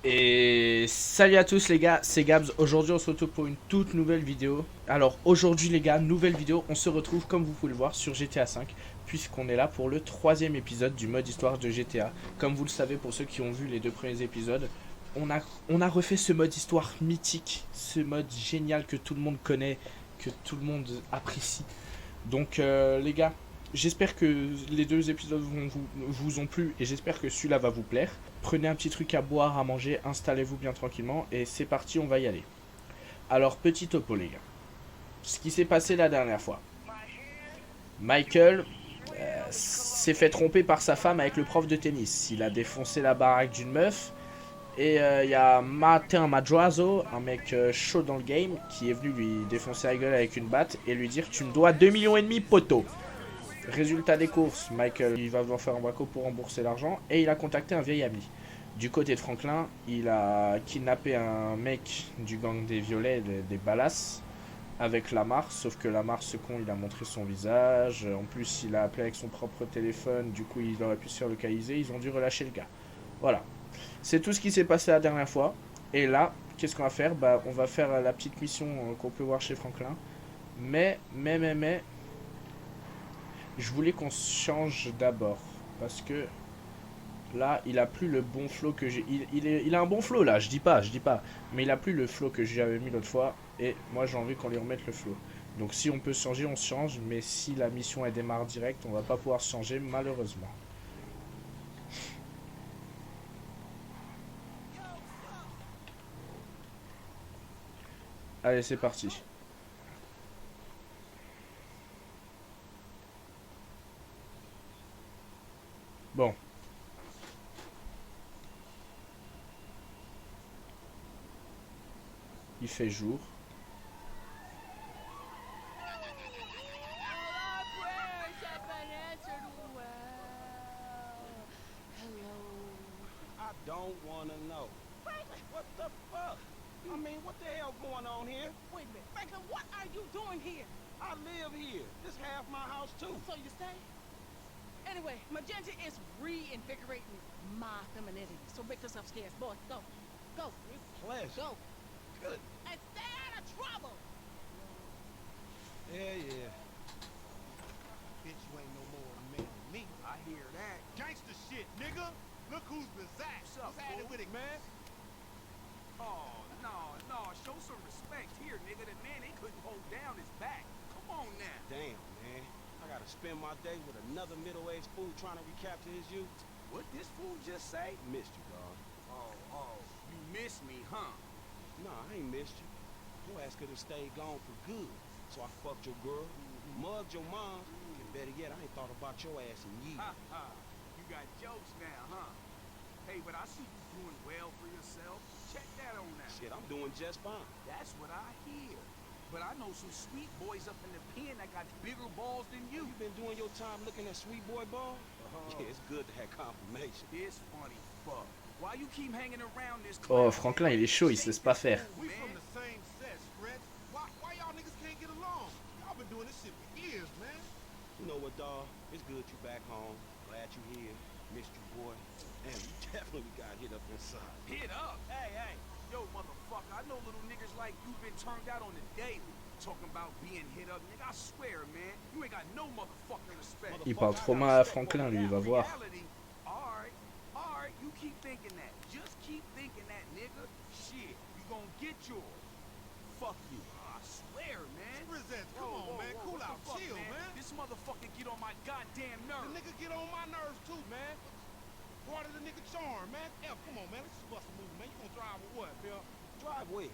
Et salut à tous les gars, c'est Gabs. Aujourd'hui on se retrouve pour une toute nouvelle vidéo. Alors aujourd'hui les gars, nouvelle vidéo, on se retrouve comme vous pouvez le voir sur GTA 5, puisqu'on est là pour le troisième épisode du mode histoire de GTA. Comme vous le savez pour ceux qui ont vu les deux premiers épisodes, on a refait ce mode histoire mythique, ce mode génial que tout le monde connaît, que tout le monde apprécie. Donc les gars, j'espère que les deux épisodes vous ont plu et j'espère que celui-là va vous plaire. Prenez un petit truc à boire, à manger, installez-vous bien tranquillement et c'est parti, on va y aller. Alors, petit topo les gars. Ce qui s'est passé la dernière fois. Michael s'est fait tromper par sa femme avec le prof de tennis. Il a défoncé la baraque d'une meuf. Et il y a Martin Madrazo, un mec chaud dans le game, qui est venu lui défoncer la gueule avec une batte et lui dire: tu me dois 2,5 millions poteau. Résultat des courses, Michael il va devoir faire un braco pour rembourser l'argent et il a contacté un vieil ami. Du côté de Franklin, il a kidnappé un mec du gang des violets, des Ballas, avec Lamar, sauf que Lamar, ce con, il a montré son visage. En plus, il a appelé avec son propre téléphone, du coup, il aurait pu se faire localiser. Ils ont dû relâcher le gars. Voilà. C'est tout ce qui s'est passé la dernière fois. Et là, qu'est-ce qu'on va faire? Bah, on va faire la petite mission qu'on peut voir chez Franklin. Mais, je voulais qu'on change d'abord. Parce que là, il a plus le bon flow que j'ai. Il a un bon flow là, je dis pas. Mais il a plus le flow que j'avais mis l'autre fois. Et moi, j'ai envie qu'on lui remette le flow. Donc, si on peut se changer, on se change. Mais si la mission elle démarre direct, on va pas pouvoir se changer, malheureusement. Allez, c'est parti. Bon. Il fait jour. I don't wanna know. Franklin, what the fuck? I mean, what the hell going on here? Wait a minute. Franklin, what are you doing here? I live here. This half my house too. So you stay? Anyway, Magenta is reinvigorating my femininity. So make yourself scarce. Boy, go. Go. With pleasure. Go. Good. And stay out of trouble. Yeah. Bitch, you ain't no more a man than me. I hear that. Gangsta shit, nigga. Look who's back. What's up, What's happening fool? with it, man? Oh, no. Show some respect here, nigga. That man, he couldn't hold down his back. Come on now. Damn, man. I gotta spend my day with another middle-aged fool trying to recapture his youth. What this fool just say? Missed you, dog. Oh. You missed me, huh? Nah, I ain't missed you. Your ass could have stayed gone for good. So I fucked your girl, mugged your mom, and better yet, I ain't thought about your ass in years. You got jokes now, huh? Hey, but I see you doing well for yourself. Check that on that. Shit, I'm doing just fine. That's what I hear. But I know some sweet boys up in the pen that got bigger balls than you. You been doing your time looking at sweet boy ball? Yeah, it's good to have confirmation. It's funny, fuck. Why you keep hanging around this? Oh, Franklin, il est chaud, il se laisse pas faire. We from the same set, Stretch. Why y'all niggas can't get along? Y'all been doing this shit for years, man. You know what, dawg? It's good you back home. Glad you here. Missed you, boy. Damn, you definitely got hit up inside. Hit up? Hey. Yo, motherfucker, I know little niggas like you been turned out on the daily. Talking about being hit up, nigga, I swear, man. You ain't got no motherfucking respect. Il parle trop mal à Franklin, lui, il va voir. Alright, you keep thinking that. Just keep thinking that, nigga. Shit, you gonna get yours. Fuck you. I swear, man. Presents, come on, man. Cool out. Chill, man. This motherfucker get on my goddamn The nerves. nigga get on my nerves too, man. Part of the nigga charm, man. F, come on, man. Let's just bust a move, man. You gonna drive with what, Bill? Drive where?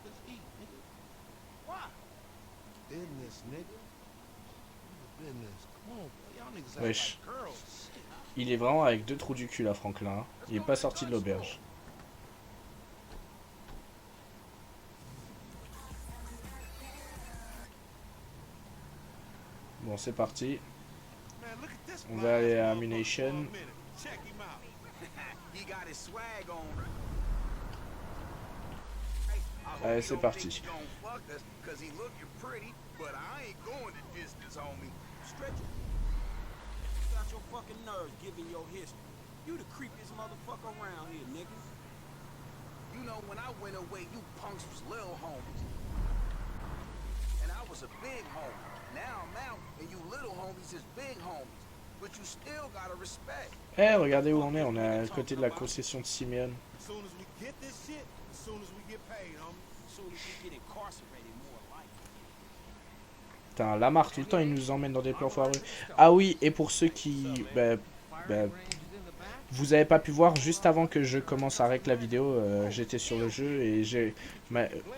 Let's eat, nigga. Why? Business, nigga. Business. Come on, boy. Y'all niggas act Wesh. like girls. Shit. Il est vraiment avec deux trous du cul là, Franklin. Il est pas sorti de l'auberge. Bon, c'est parti. Man, look at this On fly va aller à ass Ammunition. motherfucker for a minute. Check him out. He got his swag on. Allez, c'est parti. Cause he looking pretty, but I ain't going the distance, homie. Stretch. Got your fucking nerves giving your history. You the creepiest motherfucker around here, nigga. You know, when I went away, you punks was little homies. And I was a big homie. Now I'm out, and you little homies is big homies. But you still gotta respect. Eh, regardez où on est. On est à côté de la concession de Simeon. As soon as we get this shit, as soon as we get paid, homie. As soon as we get incarcerated, more like. Putain, Lamar, tout le temps, il nous emmène dans des plans foireux. Ah oui, et pour ceux qui... vous avez pas pu voir, juste avant que je commence à rec la vidéo, j'étais sur le jeu et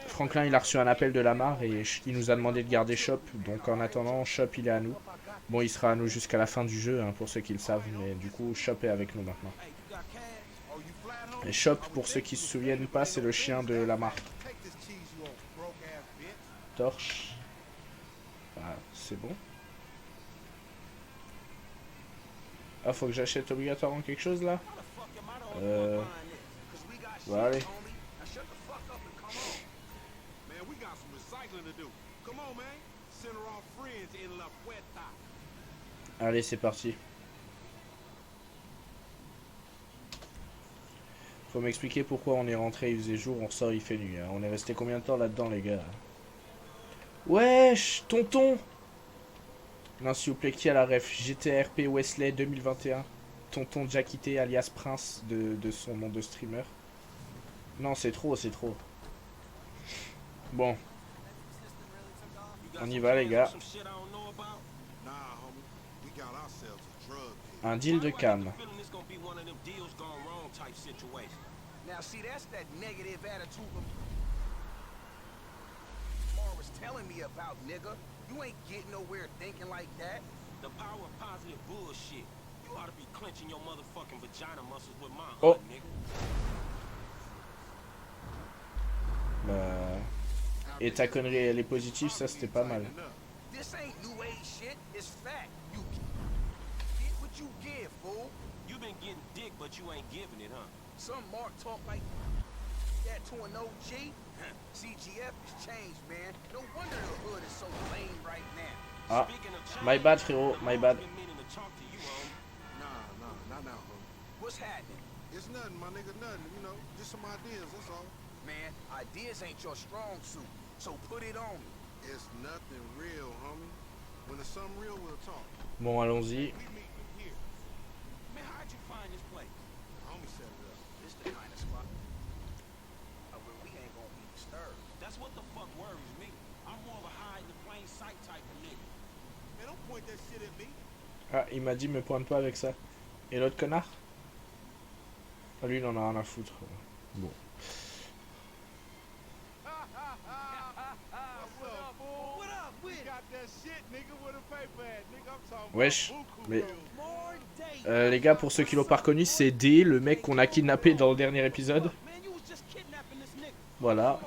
Franklin, il a reçu un appel de Lamar et il nous a demandé de garder Shop. Donc en attendant, Shop, il est à nous. Bon, il sera à nous jusqu'à la fin du jeu, hein, pour ceux qui le savent, mais du coup, Shop est avec nous maintenant. Et Shop, pour ceux qui se souviennent pas, c'est le chien de Lamar. Torche. Ah, c'est bon. Ah, faut que j'achète obligatoirement quelque chose là. Bon, allez. Allez, c'est parti. Faut m'expliquer pourquoi on est rentré, il faisait jour, on ressort, il fait nuit. Hein. On est resté combien de temps là-dedans, les gars? Wesh, tonton! Non, s'il vous plaît, qui a la ref? GTRP Wesley 2021. Tonton Jackité alias Prince de son nom de streamer. Non, c'est trop, c'est trop. Bon. On y va, les gars. Un deal de cam. Now see, that's that negative attitude Lamar was telling me about, nigga. You ain't getting nowhere thinking like that. The power of positive bullshit. You ought to be clenching your motherfucking vagina muscles with my Oh. nigga. Et ta connerie, elle est positive, ça c'était pas mal. This ain't new age shit, it's fact. You get what you give, fool. You been getting dick, but you ain't giving it, huh? Some Mark talk like that to an OG. CGF has changed, man. No wonder the hood is so lame right now. Ah, my bad, frérot, my bad. Not now, homie. What's happening? It's nothing, my nigga, nothing. You know, just some ideas, that's all. Man, ideas ain't your strong suit, so put it on me. It's nothing real, homie. When it's something real, we'll talk. Bon, allons-y. We meet here. Man, how'd you find this place? Homie set it up. This the kind of spot where we ain't gonna be disturbed. That's what the fuck worries me. I'm more of a hide in the plain sight type of nigga. Man, don't point that shit at me. Ah, il m'a dit me pointe pas avec ça. Et l'autre connard? Ah, lui, il en a rien à foutre. Bon. Wesh, mais les gars, pour ceux qui l'ont pas reconnu, c'est D, le mec qu'on a kidnappé dans le dernier épisode. Voilà.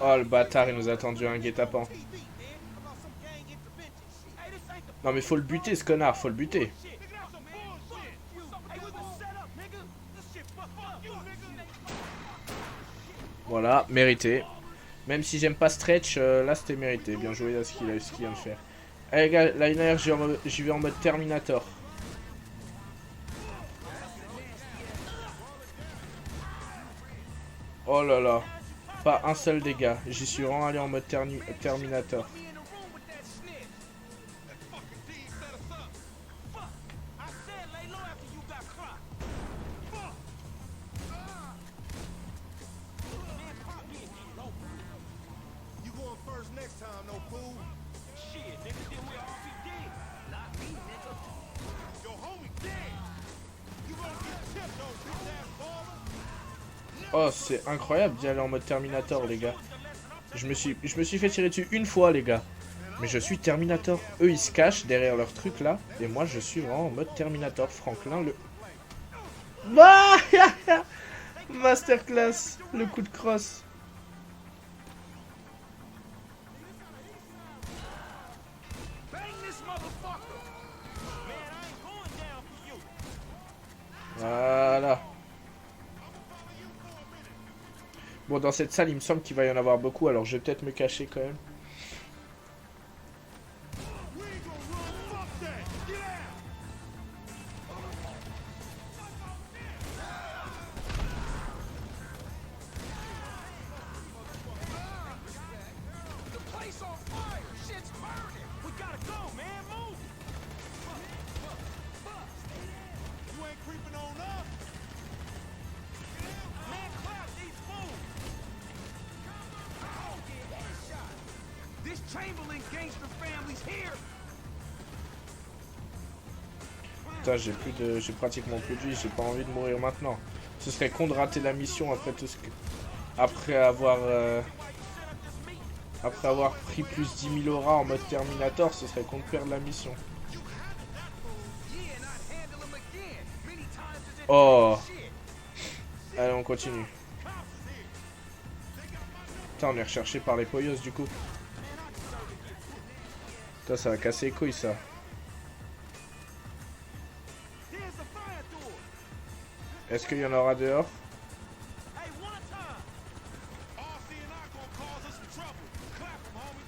Oh le bâtard, il nous a tendu un guet-apens. Non mais faut le buter ce connard, faut le buter. Voilà, mérité. Même si j'aime pas Stretch, là c'était mérité. Bien joué à ce qu'il vient de faire. Allez les gars, Liner, j'y vais en mode Terminator. Oh là là. Pas un seul dégât. J'y suis vraiment allé en mode Terminator. Oh, c'est incroyable d'y aller en mode Terminator, les gars. Je me suis fait tirer dessus une fois, les gars. Mais je suis Terminator. Eux, ils se cachent derrière leur truc, là. Et moi, je suis vraiment en mode Terminator. Franklin, le... Ah Masterclass. Le coup de crosse. Voilà. Bon, dans cette salle, il me semble qu'il va y en avoir beaucoup, alors je vais peut-être me cacher quand même. We ain't gonna run. Fuck that. Get out. The place on fire! Shit's burning! We gotta go, man! Move! You ain't creeping on up. Man, Cloud needs food! Oh, yeah, headshot! This Chamberlain gangster family's here! Putain, j'ai pratiquement plus de vie, j'ai pas envie de mourir maintenant. Ce serait con de rater la mission après tout ce que... Après avoir pris plus 10 000 auras en mode Terminator, ce serait con de perdre la mission. Yeah, and I'd handle him again! Many times as if Oh. shit! Allez, on continue. Putain, on est recherché par les Poyos du coup. Putain, ça va casser les couilles ça. Here's the fire door! Est-ce qu'il y en aura dehors? Hey, one time! RC and I gonna cause us some trouble. Clap 'em, homie.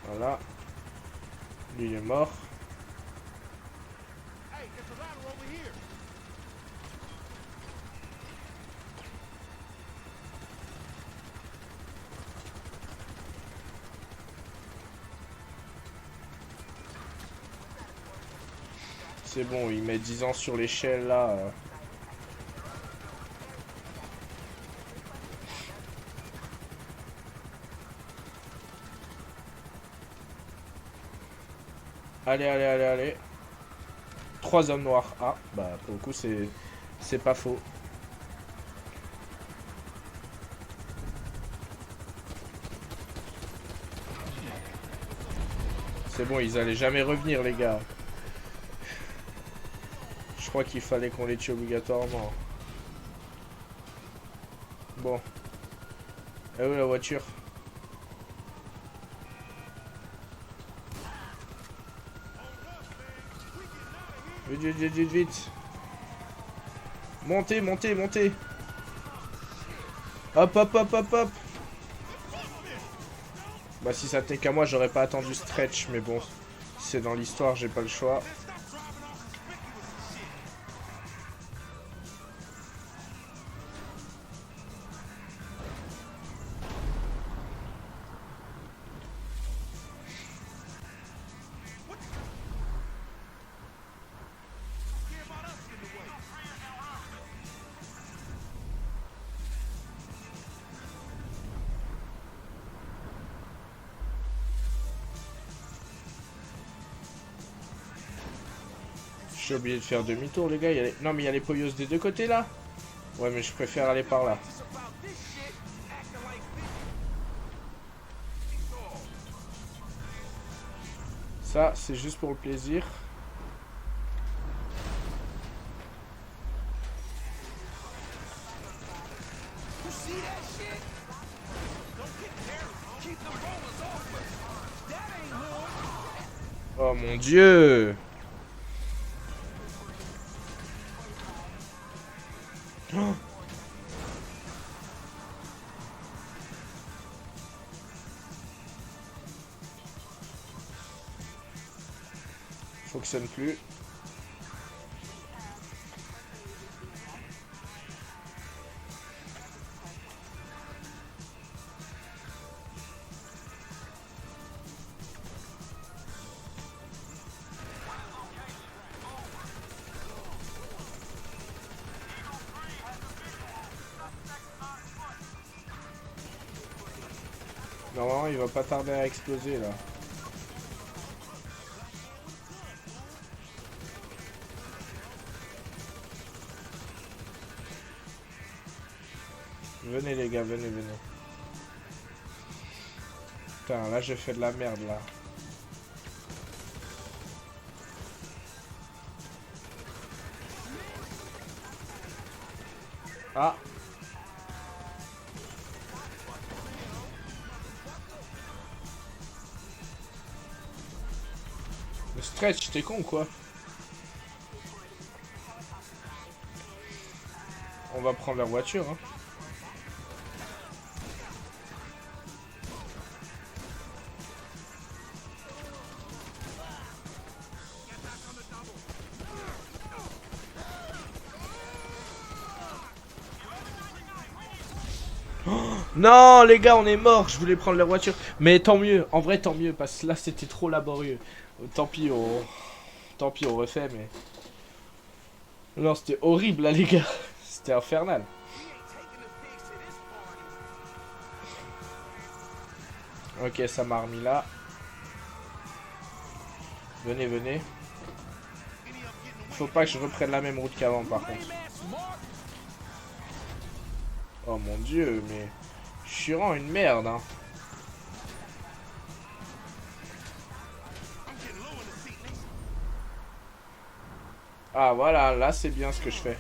Voilà. Lui il est mort. Hey, there's a ladder over here. C'est bon, il met 10 ans sur l'échelle là. Allez, allez, allez, allez. 3 hommes noirs. Ah, bah pour le coup c'est pas faux. C'est bon, ils allaient jamais revenir les gars. Je crois qu'il fallait qu'on les tue obligatoirement. Bon. Et où la voiture? Vite, vite, vite, vite, vite. Montez, montez, montez. Hop, hop, hop, hop, hop. Bah si ça tenait qu'à moi, j'aurais pas attendu Stretch, mais bon. C'est dans l'histoire, j'ai pas le choix. J'ai oublié de faire demi-tour les gars. Non mais il y a les Poyos des deux côtés là. Ouais mais je préfère aller par là. It's about this shit, acting like this. Ça c'est juste pour le plaisir. You see that shit? Don't get careless. Keep the rollers off us. That ain't hood. Oh mon dieu. Oh. Fonctionne plus. Normalement, il va pas tarder à exploser là. Venez les gars, venez, venez. Putain, là j'ai fait de la merde là. Ah. Le Stretch, t'es con ou quoi? On va prendre la voiture, hein. Non, les gars, on est mort. Je voulais prendre la voiture. Mais tant mieux. En vrai, tant mieux. Parce que là, c'était trop laborieux. Tant pis, on refait, mais... Non, c'était horrible, là, les gars. C'était infernal. Ok, ça m'a remis là. Venez, venez. Faut pas que je reprenne la même route qu'avant, par contre. Oh mon dieu, mais... Je suis vraiment une merde, hein. Ah, voilà, là, c'est bien ce que je fais.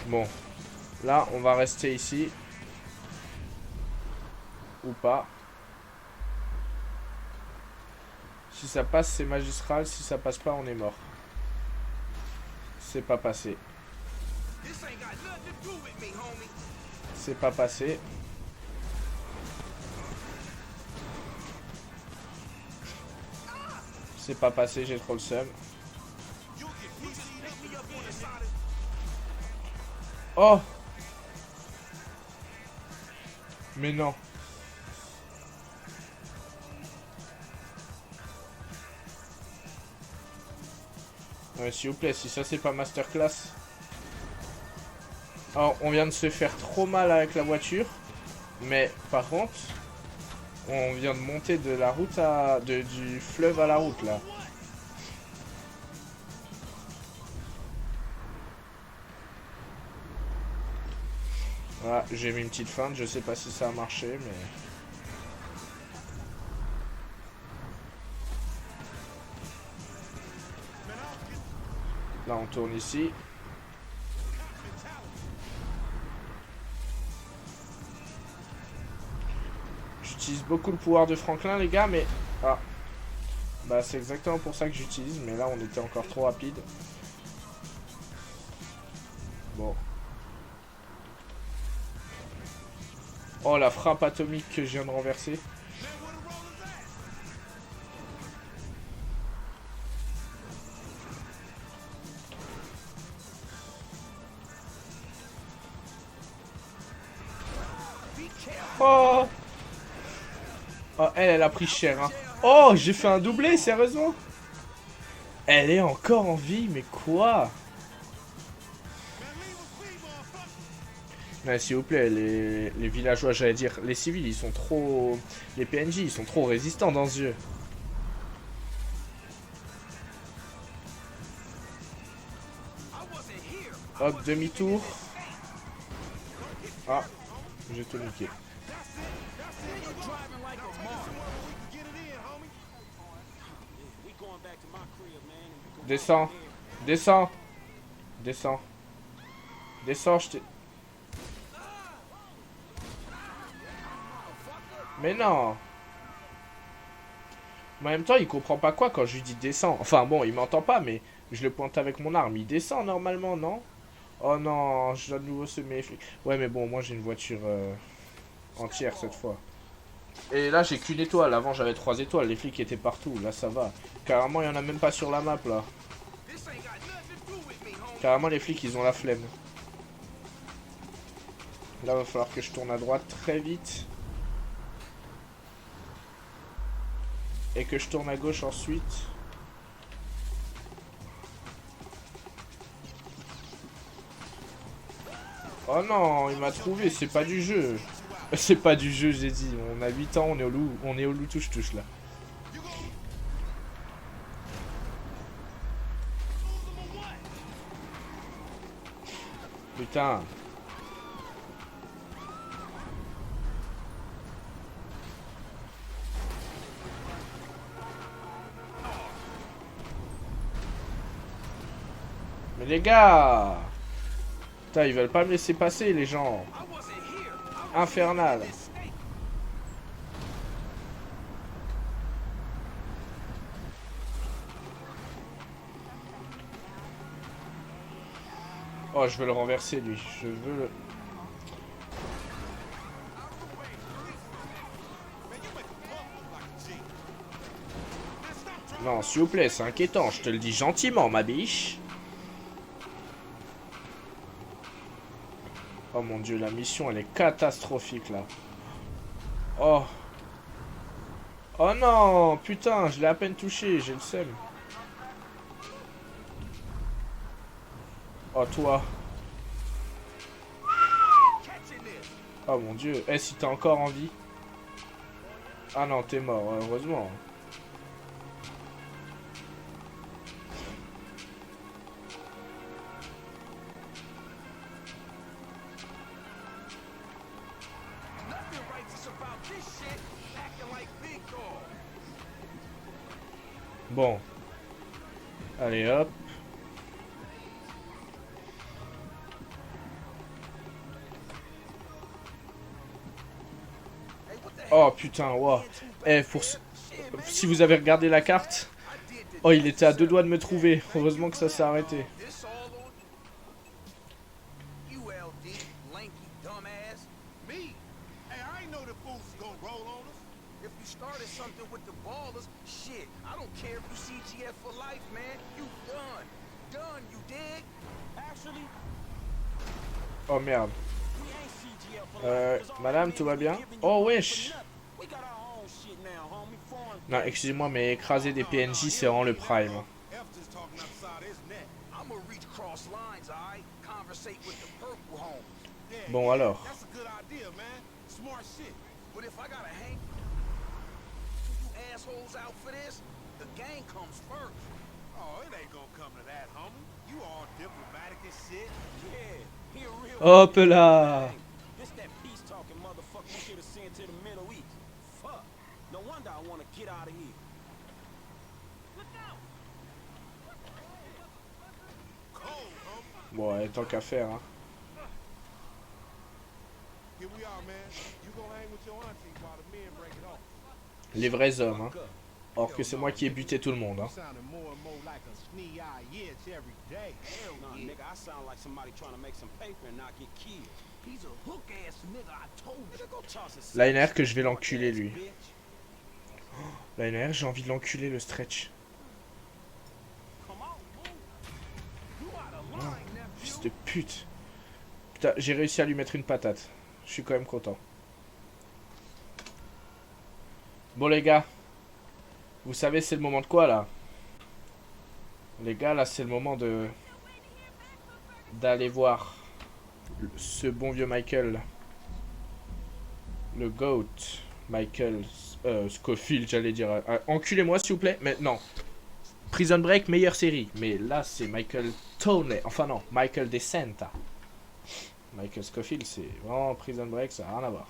Bon. Là, on va rester ici. Ou pas. Si ça passe, c'est magistral. Si ça passe pas, on est mort. C'est pas passé. C'est pas passé. C'est pas passé, j'ai trop le seum. Oh! Mais non. Ouais, s'il vous plaît, si ça c'est pas masterclass. Alors, on vient de se faire trop mal avec la voiture. Mais par contre, on vient de monter de la route à... du fleuve à la route là. Voilà, j'ai mis une petite feinte, je sais pas si ça a marché, mais... Là, on tourne ici. J'utilise beaucoup le pouvoir de Franklin, les gars, mais... Ah. Bah, c'est exactement pour ça que j'utilise, mais là, on était encore trop rapide. Bon. Oh, la frappe atomique que je viens de renverser. Oh! Oh, elle a pris cher, hein. Oh, j'ai fait un doublé, sérieusement? Elle est encore en vie, mais quoi? Ouais, s'il vous plaît, les villageois, j'allais dire, les civils, ils sont trop... Les PNJ, ils sont trop résistants dans ce jeu. Hop, demi-tour. Ah, j'ai tout niqué. Descends. Descends. Descends. Descends, je t'ai... Mais non. Mais en même temps, il comprend pas quoi quand je lui dis descends. Enfin bon, il m'entend pas, mais je le pointe avec mon arme. Il descend normalement, non? Oh non, je dois de nouveau semer les flics. Ouais, mais bon, moi j'ai une voiture entière cette fois. Et là, j'ai qu'une étoile. Avant, j'avais 3 étoiles. Les flics étaient partout. Là, ça va. Carrément, il y en a même pas sur la map, là. Carrément, les flics, ils ont la flemme. Là, il va falloir que je tourne à droite très vite. Et que je tourne à gauche ensuite. Oh non, il m'a trouvé, c'est pas du jeu. C'est pas du jeu, j'ai dit. On a 8 ans, on est au loup touche-touche là. Putain. Mais les gars! Putain, ils veulent pas me laisser passer, les gens. Infernal. Oh, je veux le renverser, lui. Je veux le... Non, s'il vous plaît, c'est inquiétant. Je te le dis gentiment, ma biche. Oh mon dieu, la mission elle est catastrophique là. Oh. Oh non, putain, je l'ai à peine touché, j'ai le seum. Oh toi. Oh mon dieu, eh si t'es encore en vie. Ah non, t'es mort, heureusement. Bon. Allez hop. Oh putain, wow. Eh, si vous avez regardé la carte. Oh, il était à 2 doigts de me trouver. Heureusement que ça s'est arrêté. Oh merde. Madame, tout va bien? Oh wesh. Non, excusez-moi, mais écraser des PNJ, c'est vraiment le prime. Bon alors. Hop là. Bon, ouais, tant qu'à faire, hein. Les vrais hommes, hein. Or que c'est moi qui ai buté tout le monde, hein. Liner que je vais l'enculer, lui. Liner, j'ai envie de l'enculer, le stretch. Oh, fils de pute. Putain, j'ai réussi à lui mettre une patate. Je suis quand même content. Bon les gars. Vous savez c'est le moment de quoi là? Les gars là c'est le moment de... d'aller voir ce bon vieux Michael. Le GOAT. Michael Scofield j'allais dire. Enculez-moi s'il vous plaît. Mais non. Prison Break meilleure série. Mais là c'est Michael Toney. Enfin non. Michael DeSanta. Michael Scofield c'est vraiment Prison Break ça n'a rien à voir.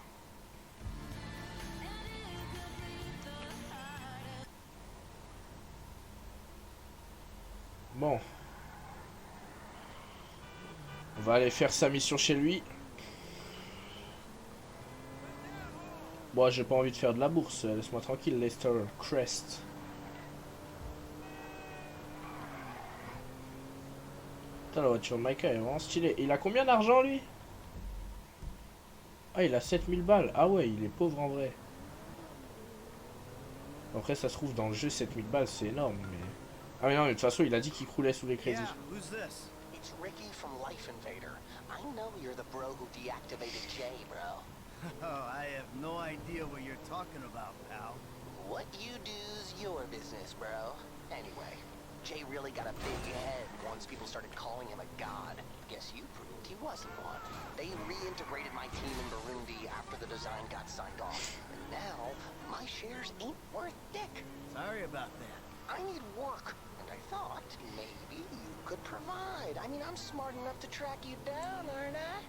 Bon. On va aller faire sa mission chez lui. Bon, j'ai pas envie de faire de la bourse. Laisse-moi tranquille, Lester Crest. Putain, la voiture de Micah est vraiment stylée. Il a combien d'argent, lui? Ah, il a 7000 balles. Ah ouais, il est pauvre en vrai. Après, ça se trouve, dans le jeu, 7000 balles, c'est énorme, mais... Ah mais non, mais de toute façon, il a dit qu'il croulait sous les crédits. It's Ricky from Life Invader. I know you're the bro who deactivated Jay, bro. Oh, I have no idea what you're talking about, pal. What you do's your business, bro. Anyway, Jay really got a big head once people started calling him a god. Guess you proved he wasn't one. They reintegrated my team in Burundi after the design got signed off. And now, my shares ain't worth dick. Sorry about that. I need work, and I thought maybe you could provide. I mean, I'm smart enough to track you down, aren't I?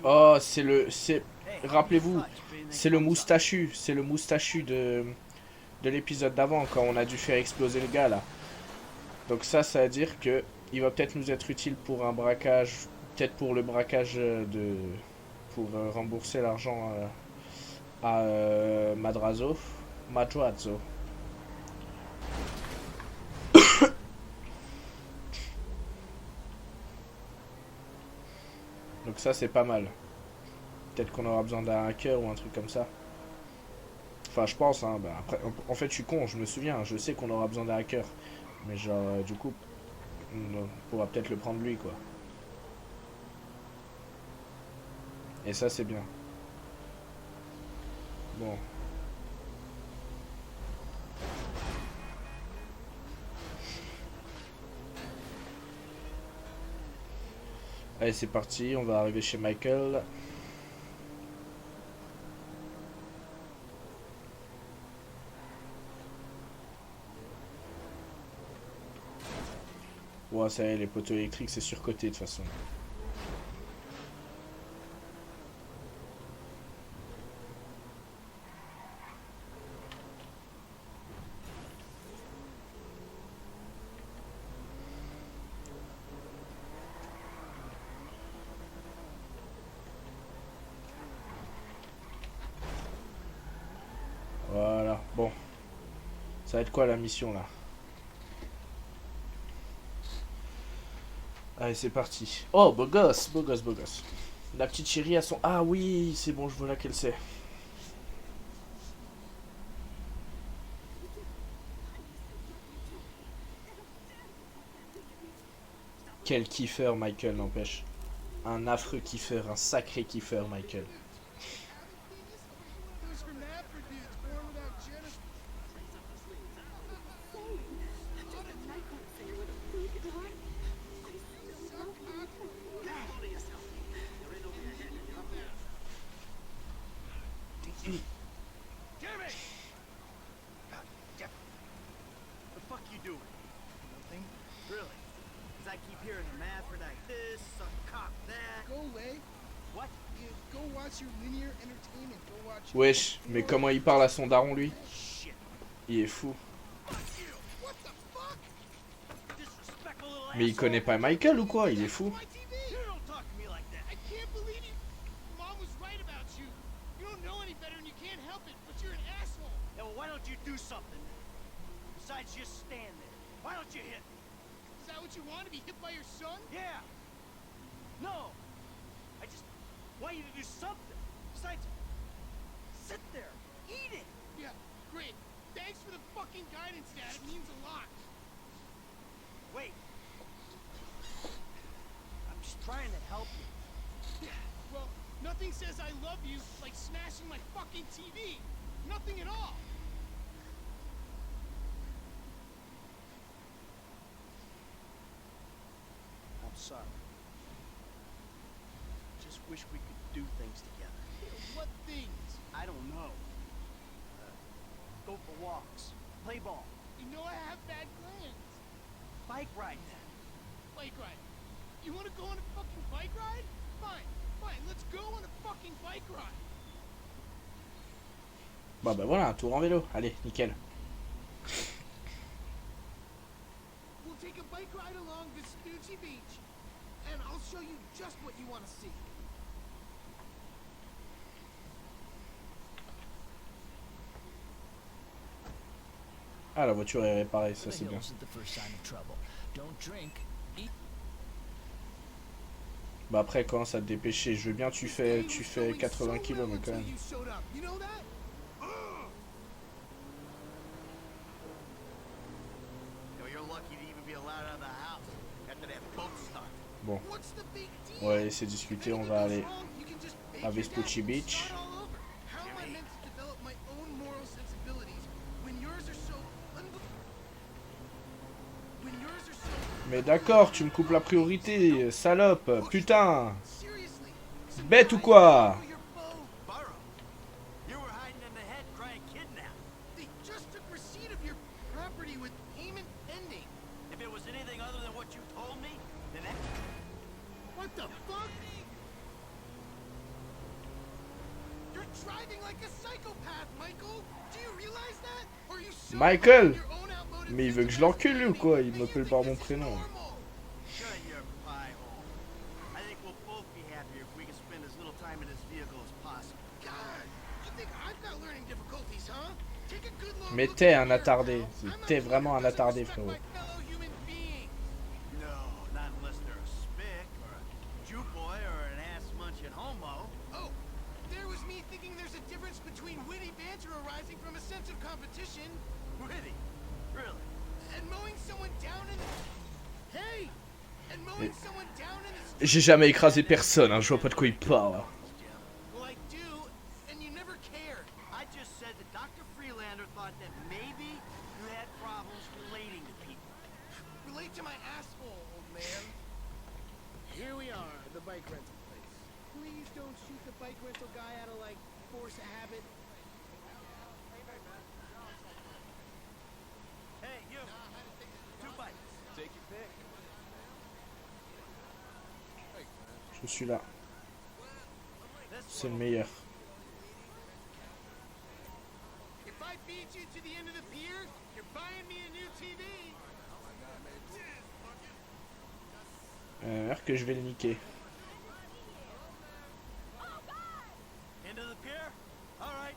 Oh, c'est le... Rappelez-vous, c'est le moustachu. C'est le moustachu de l'épisode d'avant, quand on a dû faire exploser le gars, là. Donc ça veut dire que il va peut-être nous être utile pour un braquage. Peut-être pour le braquage de... Pour rembourser l'argent à Madrazo. Madrazo. Donc ça c'est pas mal. Peut-être qu'on aura besoin d'un hacker ou un truc comme ça. Enfin je pense hein. Bah, après, en fait je suis con, je me souviens. Je sais qu'on aura besoin d'un hacker. Mais genre du coup on pourra peut-être le prendre lui quoi. Et ça, c'est bien. Bon. Allez, c'est parti. On va arriver chez Michael. Ouais, ça y est, les poteaux électriques, c'est surcoté de toute façon. Voilà, bon. Ça va être quoi la mission là? Allez, c'est parti. Oh, beau gosse, beau gosse, beau gosse. La petite chérie a son... Ah oui, c'est bon, je vois laquelle c'est. Quel kiffeur, Michael, n'empêche. Un affreux kiffeur, un sacré kiffeur, Michael. Wesh, mais comment il parle à son daron, lui? Il est fou. Mais il connaît pas Michael ou quoi? Il est fou. Sit there, eat it. Yeah, great. Thanks for the fucking guidance, Dad. It means a lot. Wait. I'm just trying to help you. Well, nothing says I love you like smashing my fucking TV. Nothing at all. I'm sorry. Just wish we could do things together. What things? I don't know. Go for walks, play ball, You know I have bad glands. bike ride then. Bike ride. You want to go on a fucking bike ride? Fine, fine. Let's go on a fucking bike ride. Bon bah voilà, un tour en vélo. Allez, nickel. We'll take a bike ride along Vespucci Beach, and I'll show you just what you want to see. Ah, la voiture est réparée, ça c'est bien. Bah après, quand ça te dépêcher, je veux bien, tu fais 80 kilos, mais quand même. Bon, on va laisser discuter, on va aller à Vespucci Beach. Mais d'accord, tu me coupes la priorité, salope, putain. Bête ou quoi? Michael? Mais il veut que je l'encule ou quoi? Il m'appelle par mon prénom. Mais t'es un attardé. T'es vraiment un attardé, frérot. J'ai jamais écrasé personne, hein, je vois pas de quoi il parle. to my asshole, old man. Here we are, the bike rental place. Please don't shoot the bike rental guy out of, like, force of habit. Hey, you. 2 bikes. Take your pick. Je suis là. This C'est le one. meilleur. If I beat you to the end of the pier, you're buying me a new TV. Que je vais le niquer. Into the pier? All right.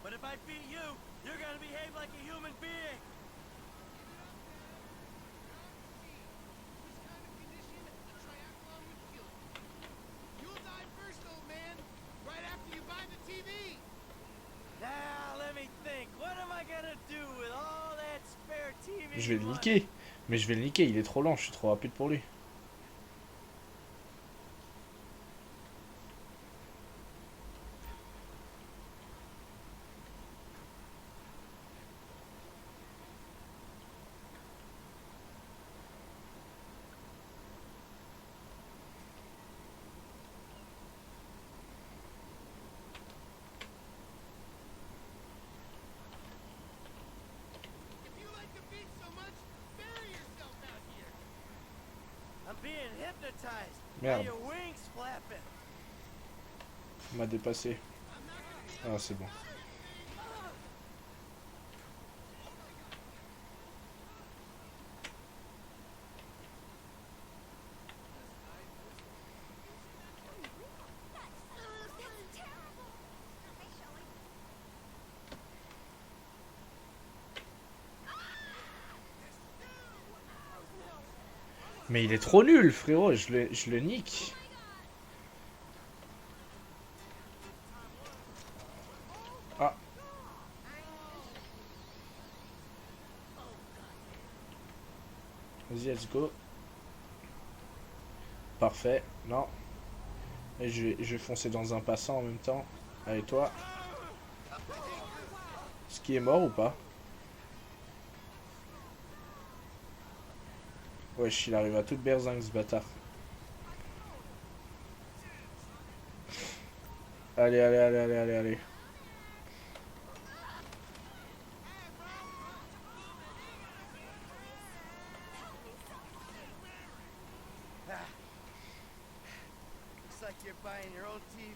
But if I beat you, you're gonna behave like a human being. You'll die first, old man. Right after you buy the TV. Now let me think. What am I gonna do with all that spare TV? Je vais le money? niquer. Mais je vais le niquer, il est trop lent, je suis trop rapide pour lui. If you like the beach so much, bury yourself out here. I'm being hypnotized. Merde. By your wings flapping. Il m'a dépassé. Ah, c'est bon. Mais il est trop nul, frérot, je le nique. Ah. Vas-y, let's go. Parfait, non. Et je vais foncer dans un passant en même temps. Allez, toi. Ce qui est mort ou pas? Wesh, il arrive à toute berzingue ce bâtard. Allez, allez, allez, allez, allez, allez. Looks like you're buying your own TV.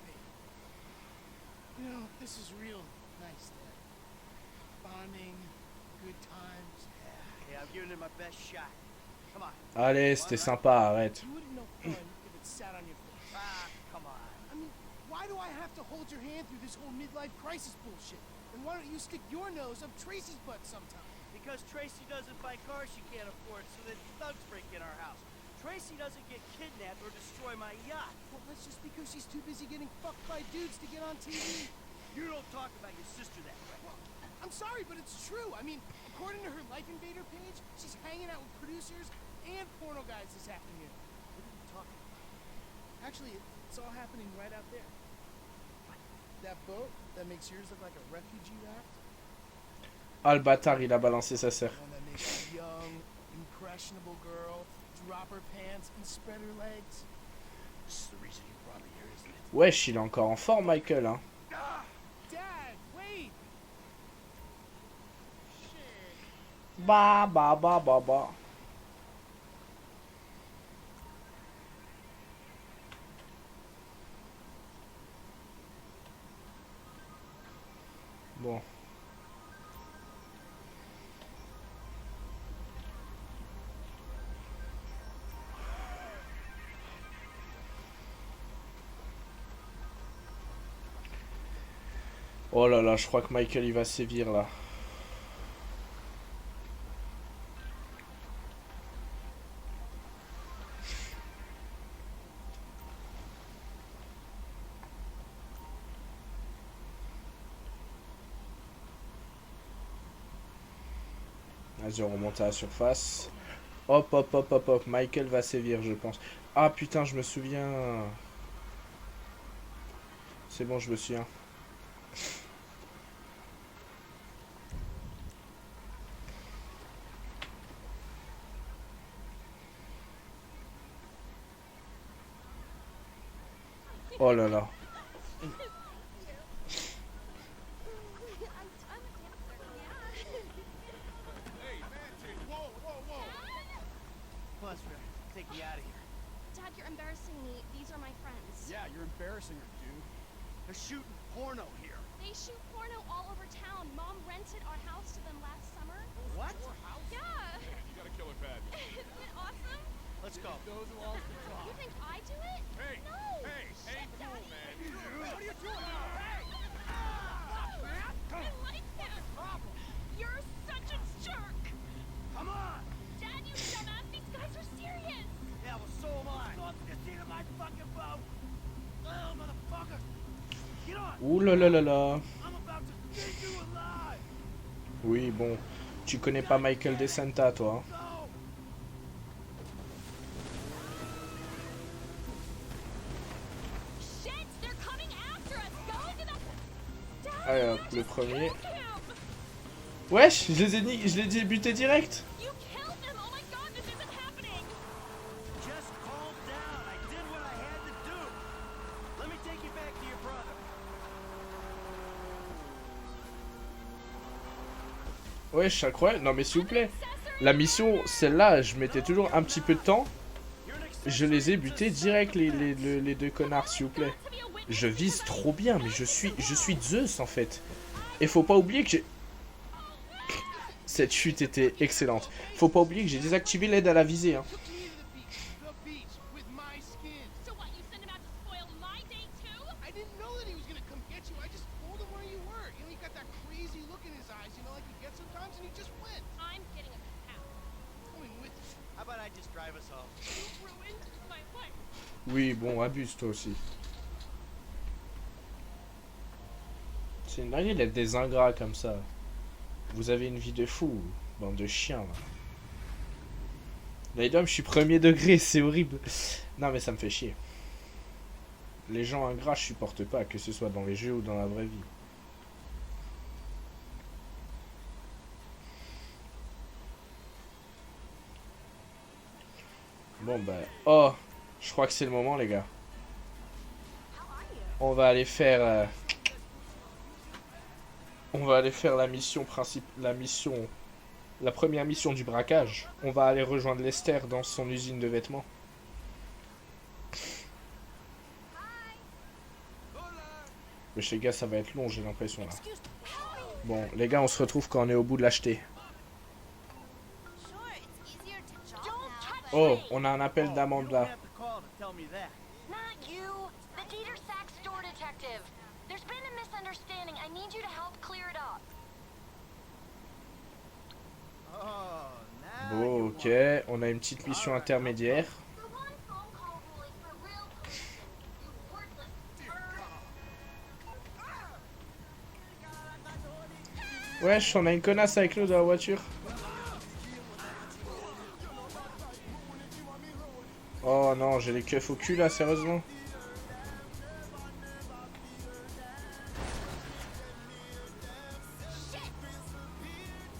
You know, this is real nice, Dad. Bonding, good times. Yeah, I'm giving it my best shot. Come on. Allez, c'était sympa, arrête. You wouldn't know fun if it sat on your face. Ah, come on. I mean, why do I have to hold your hand through this whole midlife crisis bullshit? And why don't you stick your nose up Tracy's butt sometime? Because Tracy doesn't buy cars she can't afford, so that thugs break in our house. Tracy doesn't get kidnapped or destroy my yacht. Well, that's just because she's too busy getting fucked by dudes to get on TV. You don't talk about your sister that way. Well, I'm sorry, but it's true. I mean, according to her Life Invader page, she's hanging out with producers and porno guys this afternoon. What are you talking about? Actually, it's all happening right out there. That boat that makes yours look like a refugee raft? Ah, le bâtard, il a balancé sa sœur. One that makes a young, impressionable girl drop her pants and spread her legs. This is the reason you brought me here, isn't it? Wesh, il est encore en forme, Michael, hein. Ah! Dad, wait! Shit. Bah, bah, bah, bah, bah. Bon. Oh là là, je crois que Michael il va sévir là. Vas-y, on remonte à la surface. Hop, hop, hop, hop, hop. Michael va sévir, je pense. Ah putain, je me souviens. C'est bon, je me souviens. Oh là là. Hey, man, whoa, whoa, whoa. Buster, take me out of here. Dad, you're embarrassing me. These are my friends. Yeah, you're embarrassing her, dude. They're shooting porno here. They shoot porno all over town. Mom rented our house to them last summer. What? Yeah. Man, you got a killer pad. Isn't it awesome? Let's go. You think I do it? Hey, No. hey, Shit, hey, cool, Daddy. man. What are you doing? I like him. You're such a jerk. Come on! Dad, you dumbass. These guys are serious. Yeah, well, so am I. Go up to the seat of my fucking boat. Oh, motherfucker. Get on. Ouh là là là là. I'm about to get you alive. Oui, bon. Tu connais pas Michael DeSanta, toi. Go. Shit, they're coming after us. Go into the... Dad, Allez hop, le just premier. killed him. Wesh, je les ai butés direct. You killed him. Oh my god, this isn't happening. Just calm down. I did what I had to do. Let me take you back to your brother. Wesh, incroyable. Non mais s'il vous plaît. La mission, celle-là, je mettais toujours un petit peu de temps. Je les ai butés direct, les deux connards, s'il vous plaît. Je vise trop bien, mais je suis Zeus, en fait. Et faut pas oublier que j'ai... Cette chute était excellente. Faut pas oublier que j'ai désactivé l'aide à la visée, hein. Took me to the beach with my skin. So what, you send him out to spoil my day too? I didn't know that he was gonna come get you. I just told him where you were. You know, he got that crazy look in his eyes, you know, like he gets sometimes, and he just went. I'm getting a cab. Going with you. How about I just drive us home? You ruined my life. Oui, bon, abuse toi aussi. C'est une dinguerie d'être des ingrats comme ça. Vous avez une vie de fou, bande de chiens. Là. Les dames, je suis premier degré, c'est horrible. Non mais ça me fait chier. Les gens ingrats, je supporte pas, que ce soit dans les jeux ou dans la vraie vie. Bon bah... Oh, je crois que c'est le moment les gars. On va aller faire... On va aller faire la mission la première mission du braquage. On va aller rejoindre Lester dans son usine de vêtements. Mais les gars, ça va être long, j'ai l'impression là. Bon, les gars, on se retrouve quand on est au bout de l'acheter. Oh, on a un appel d'Amanda. have to call to tell me that. Not you, the Dieter Sachs store detective. There's been a misunderstanding. I need you to help clear it up. Oh, now Bon, you ok, want. on a une petite mission intermédiaire. For one phone call rule is for real policemen, you worthless turd. Wesh, on a une connasse avec nous dans la voiture. Oh non, j'ai les keufs au cul là, sérieusement.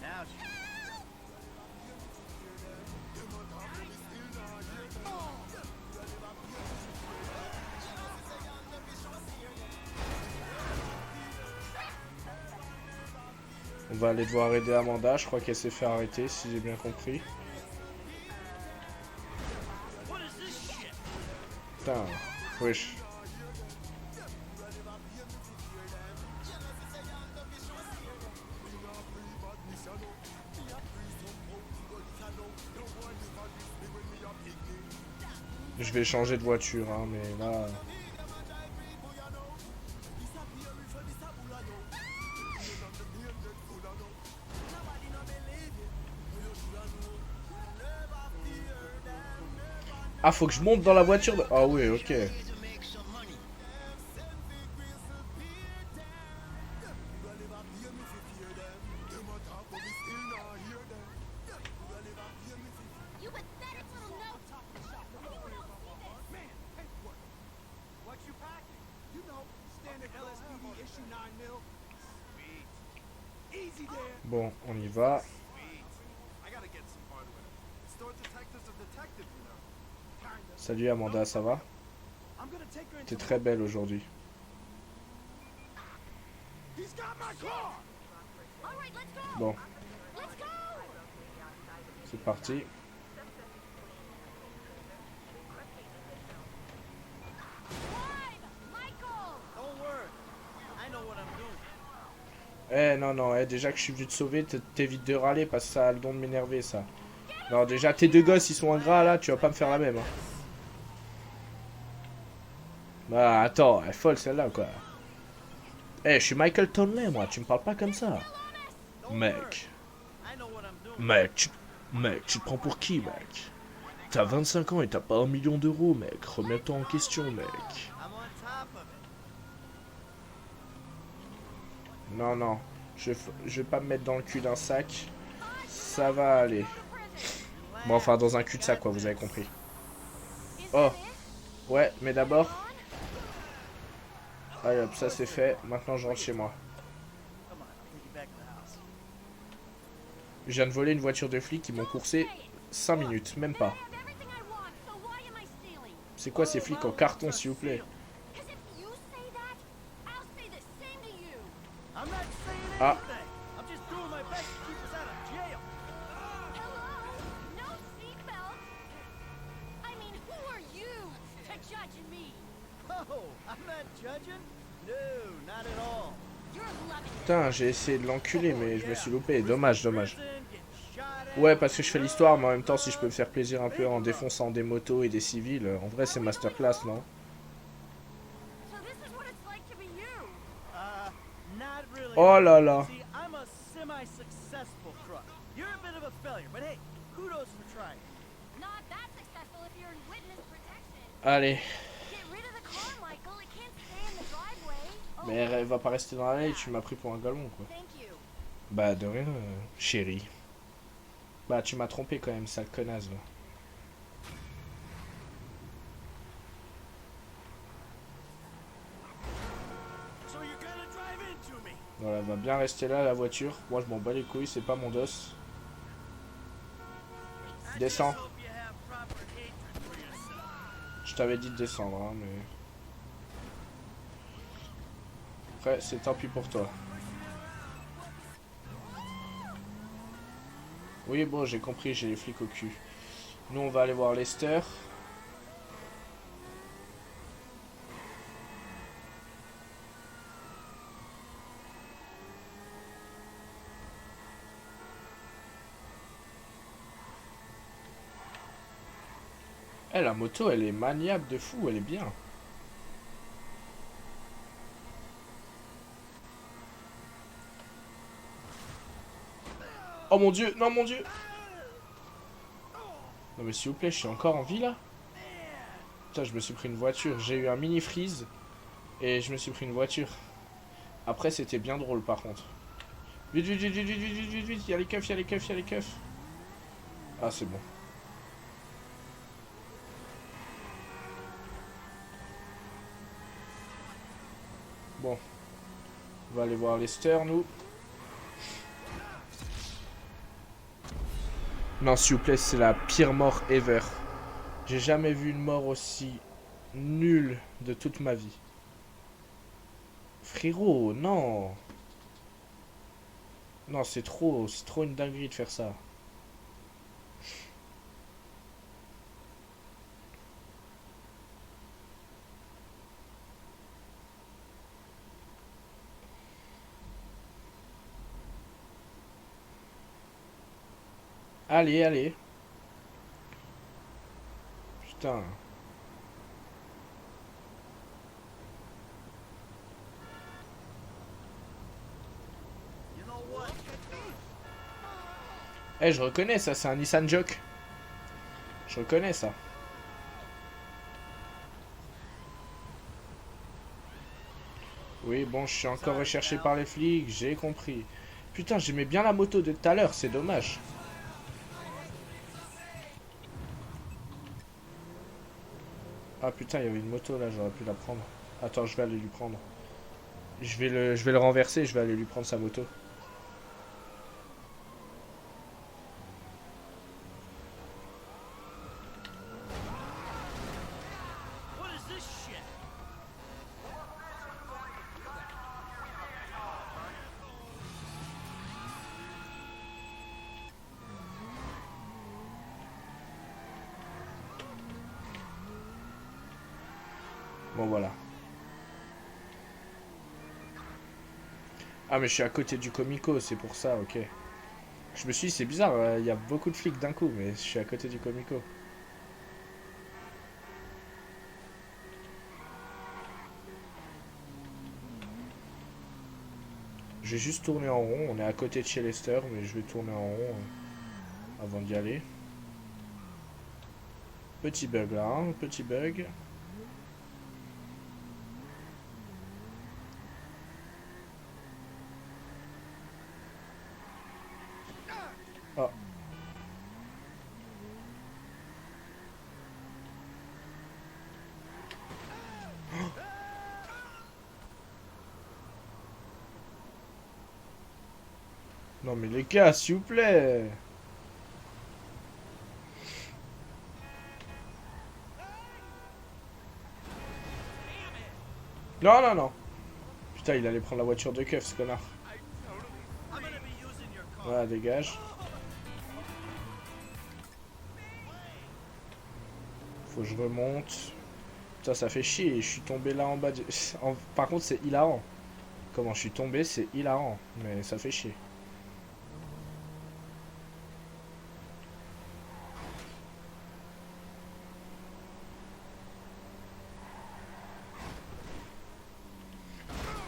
Now On va aller devoir aider Amanda, je crois qu'elle s'est fait arrêter, si j'ai bien compris. what is this shit? Putain, wesh. Je vais changer de voiture, hein, mais là... Ah, faut que je monte dans la voiture de... Ah oui, ok. You pathetic little note. Anyone else see this? What you packing? You know, standard LSPD issue 9 mil. Sweet. Easy there. Bon, on y va. Sweet. I gotta get some hardware. Store detectives are detectives, you know. Kinda. Salut Amanda, ça va? I'm gonna take her T'es into très belle aujourd'hui. He's got my car! All right, let's go. Bon, Let's go. c'est parti. Drive, Michael. Don't worry. I know what I'm doing. Eh non, non, déjà que je suis venu te sauver, t'évites de râler parce que ça a le don de m'énerver ça. Non, déjà tes deux gosses ils sont ingrats là, tu vas pas me faire la même. Hein. Bah attends, elle est folle celle-là quoi. Eh, je suis Michael Townley moi, tu me parles pas comme ça. Mec, I know what I'm doing. mec, tu te prends pour qui mec? T'as 25 ans et t'as pas 1 million d'euros mec, remets-toi en question mec. I'm on top of it. Non, non, je vais pas me mettre dans le cul d'un sac. Ça va aller. Bon, enfin, dans un cul-de-sac, quoi, vous avez compris. Oh, ouais, mais d'abord... Allez hop, ça c'est fait. Maintenant, je rentre chez moi. Come on, I'll take you back to the house. Je viens de voler une voiture de flic, ils m'ont coursé 5 minutes, même pas. I have everything I want, so why am I stealing? C'est quoi ces flics en carton, s'il vous plaît? Because if you say that, I'll say the same to you. I'm not saying Ah. anything. I'm just doing my best to keep us out of jail. Hello? No seatbelt? I mean, who are you to judge me? Oh, I'm not judging. No, not at all. You're loving it. Putain, j'ai essayé de l'enculer, mais je me suis loupé. Dommage, dommage. Prison, getting shot at. Ouais, parce que je fais l'histoire, mais en même temps, si je peux me faire plaisir un peu en défonçant des motos et des civils, en vrai, c'est masterclass, non? So this is what it's like to be you. Not really. Oh là là. See, I'm a semi-successful crook. You're a bit of a failure, but hey, kudos for trying. Not that successful if you're in witness protection. Allez. Get rid of the car, Michael. It can't stay in the driveway. Oh, Mais elle va pas rester dans l'allée, tu m'as pris pour un galon, quoi. thank you. Bah, de rien, chérie. Bah, tu m'as trompé quand même, sale connasse, là. So you're gonna drive into me. Voilà, elle va bien rester là, la voiture. Moi, je m'en bats les couilles, c'est pas mon dos. I Descends. just hope you have proper hatred for yourself. Je t'avais dit de descendre, hein, mais... Après, c'est tant pis pour toi. Oui, bon, j'ai compris, j'ai les flics au cul. Nous, on va aller voir Lester. Eh, la moto, elle est maniable de fou, elle est bien. Oh mon dieu, non mon dieu. Non mais s'il vous plaît, je suis encore en vie là. Putain, je me suis pris une voiture. J'ai eu un mini freeze et je me suis pris une voiture. Après, c'était bien drôle par contre. Vite, vite, vite, vite, vite, vite, vite, vite, vite. Il y a les keufs, il y a les keufs, il y a les keufs. Ah, c'est bon. Bon. On va aller voir Lester, nous. Non, s'il vous plaît, c'est la pire mort ever. J'ai jamais vu une mort aussi nulle de toute ma vie. Frérot, non. Non, c'est trop une dinguerie de faire ça. Allez, allez. Putain. You know what? Eh, je reconnais ça, c'est un Nissan Joke. Je reconnais ça. Oui, bon, je suis encore recherché par les flics, j'ai compris. Putain, j'aimais bien la moto de tout à l'heure, c'est dommage. Ah putain, il y avait une moto là, j'aurais pu la prendre. Attends, je vais aller lui prendre. Je vais le renverser, je vais aller lui prendre sa moto. What is this shit? Bon, voilà. Ah, mais je suis à côté du Comico, c'est pour ça, ok. Je me suis dit, c'est bizarre, il y a beaucoup de flics d'un coup, mais je suis à côté du Comico. Je vais juste tourner en rond, on est à côté de chez Lester, mais je vais tourner en rond avant d'y aller. Petit bug là, hein, petit bug. Oh. Non mais les gars, s'il vous plaît. Non, non, non. Putain, il allait prendre la voiture de keuf, ce connard. Voilà, dégage. Faut que je remonte. Putain, ça fait chier. Je suis tombé là en bas. Par contre, c'est hilarant. Comment je suis tombé, c'est hilarant. Mais ça fait chier.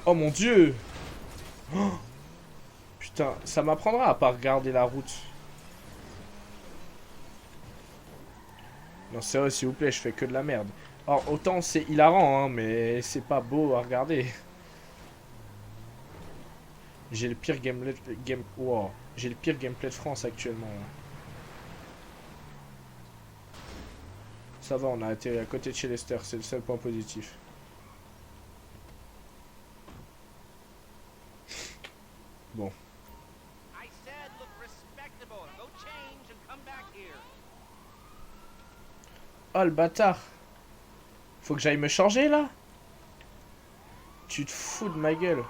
Oh mon dieu! Oh, putain, ça m'apprendra à pas regarder la route. Non, c'est vrai, s'il vous plaît, je fais que de la merde. Alors, autant c'est hilarant, hein, mais c'est pas beau à regarder. J'ai le pire wow. J'ai le pire gameplay de France actuellement. Là. Ça va, on a atterri à côté de chez Lester, c'est le seul point positif. Bon. Oh le bâtard! Faut que j'aille me changer là? Tu te fous de ma gueule.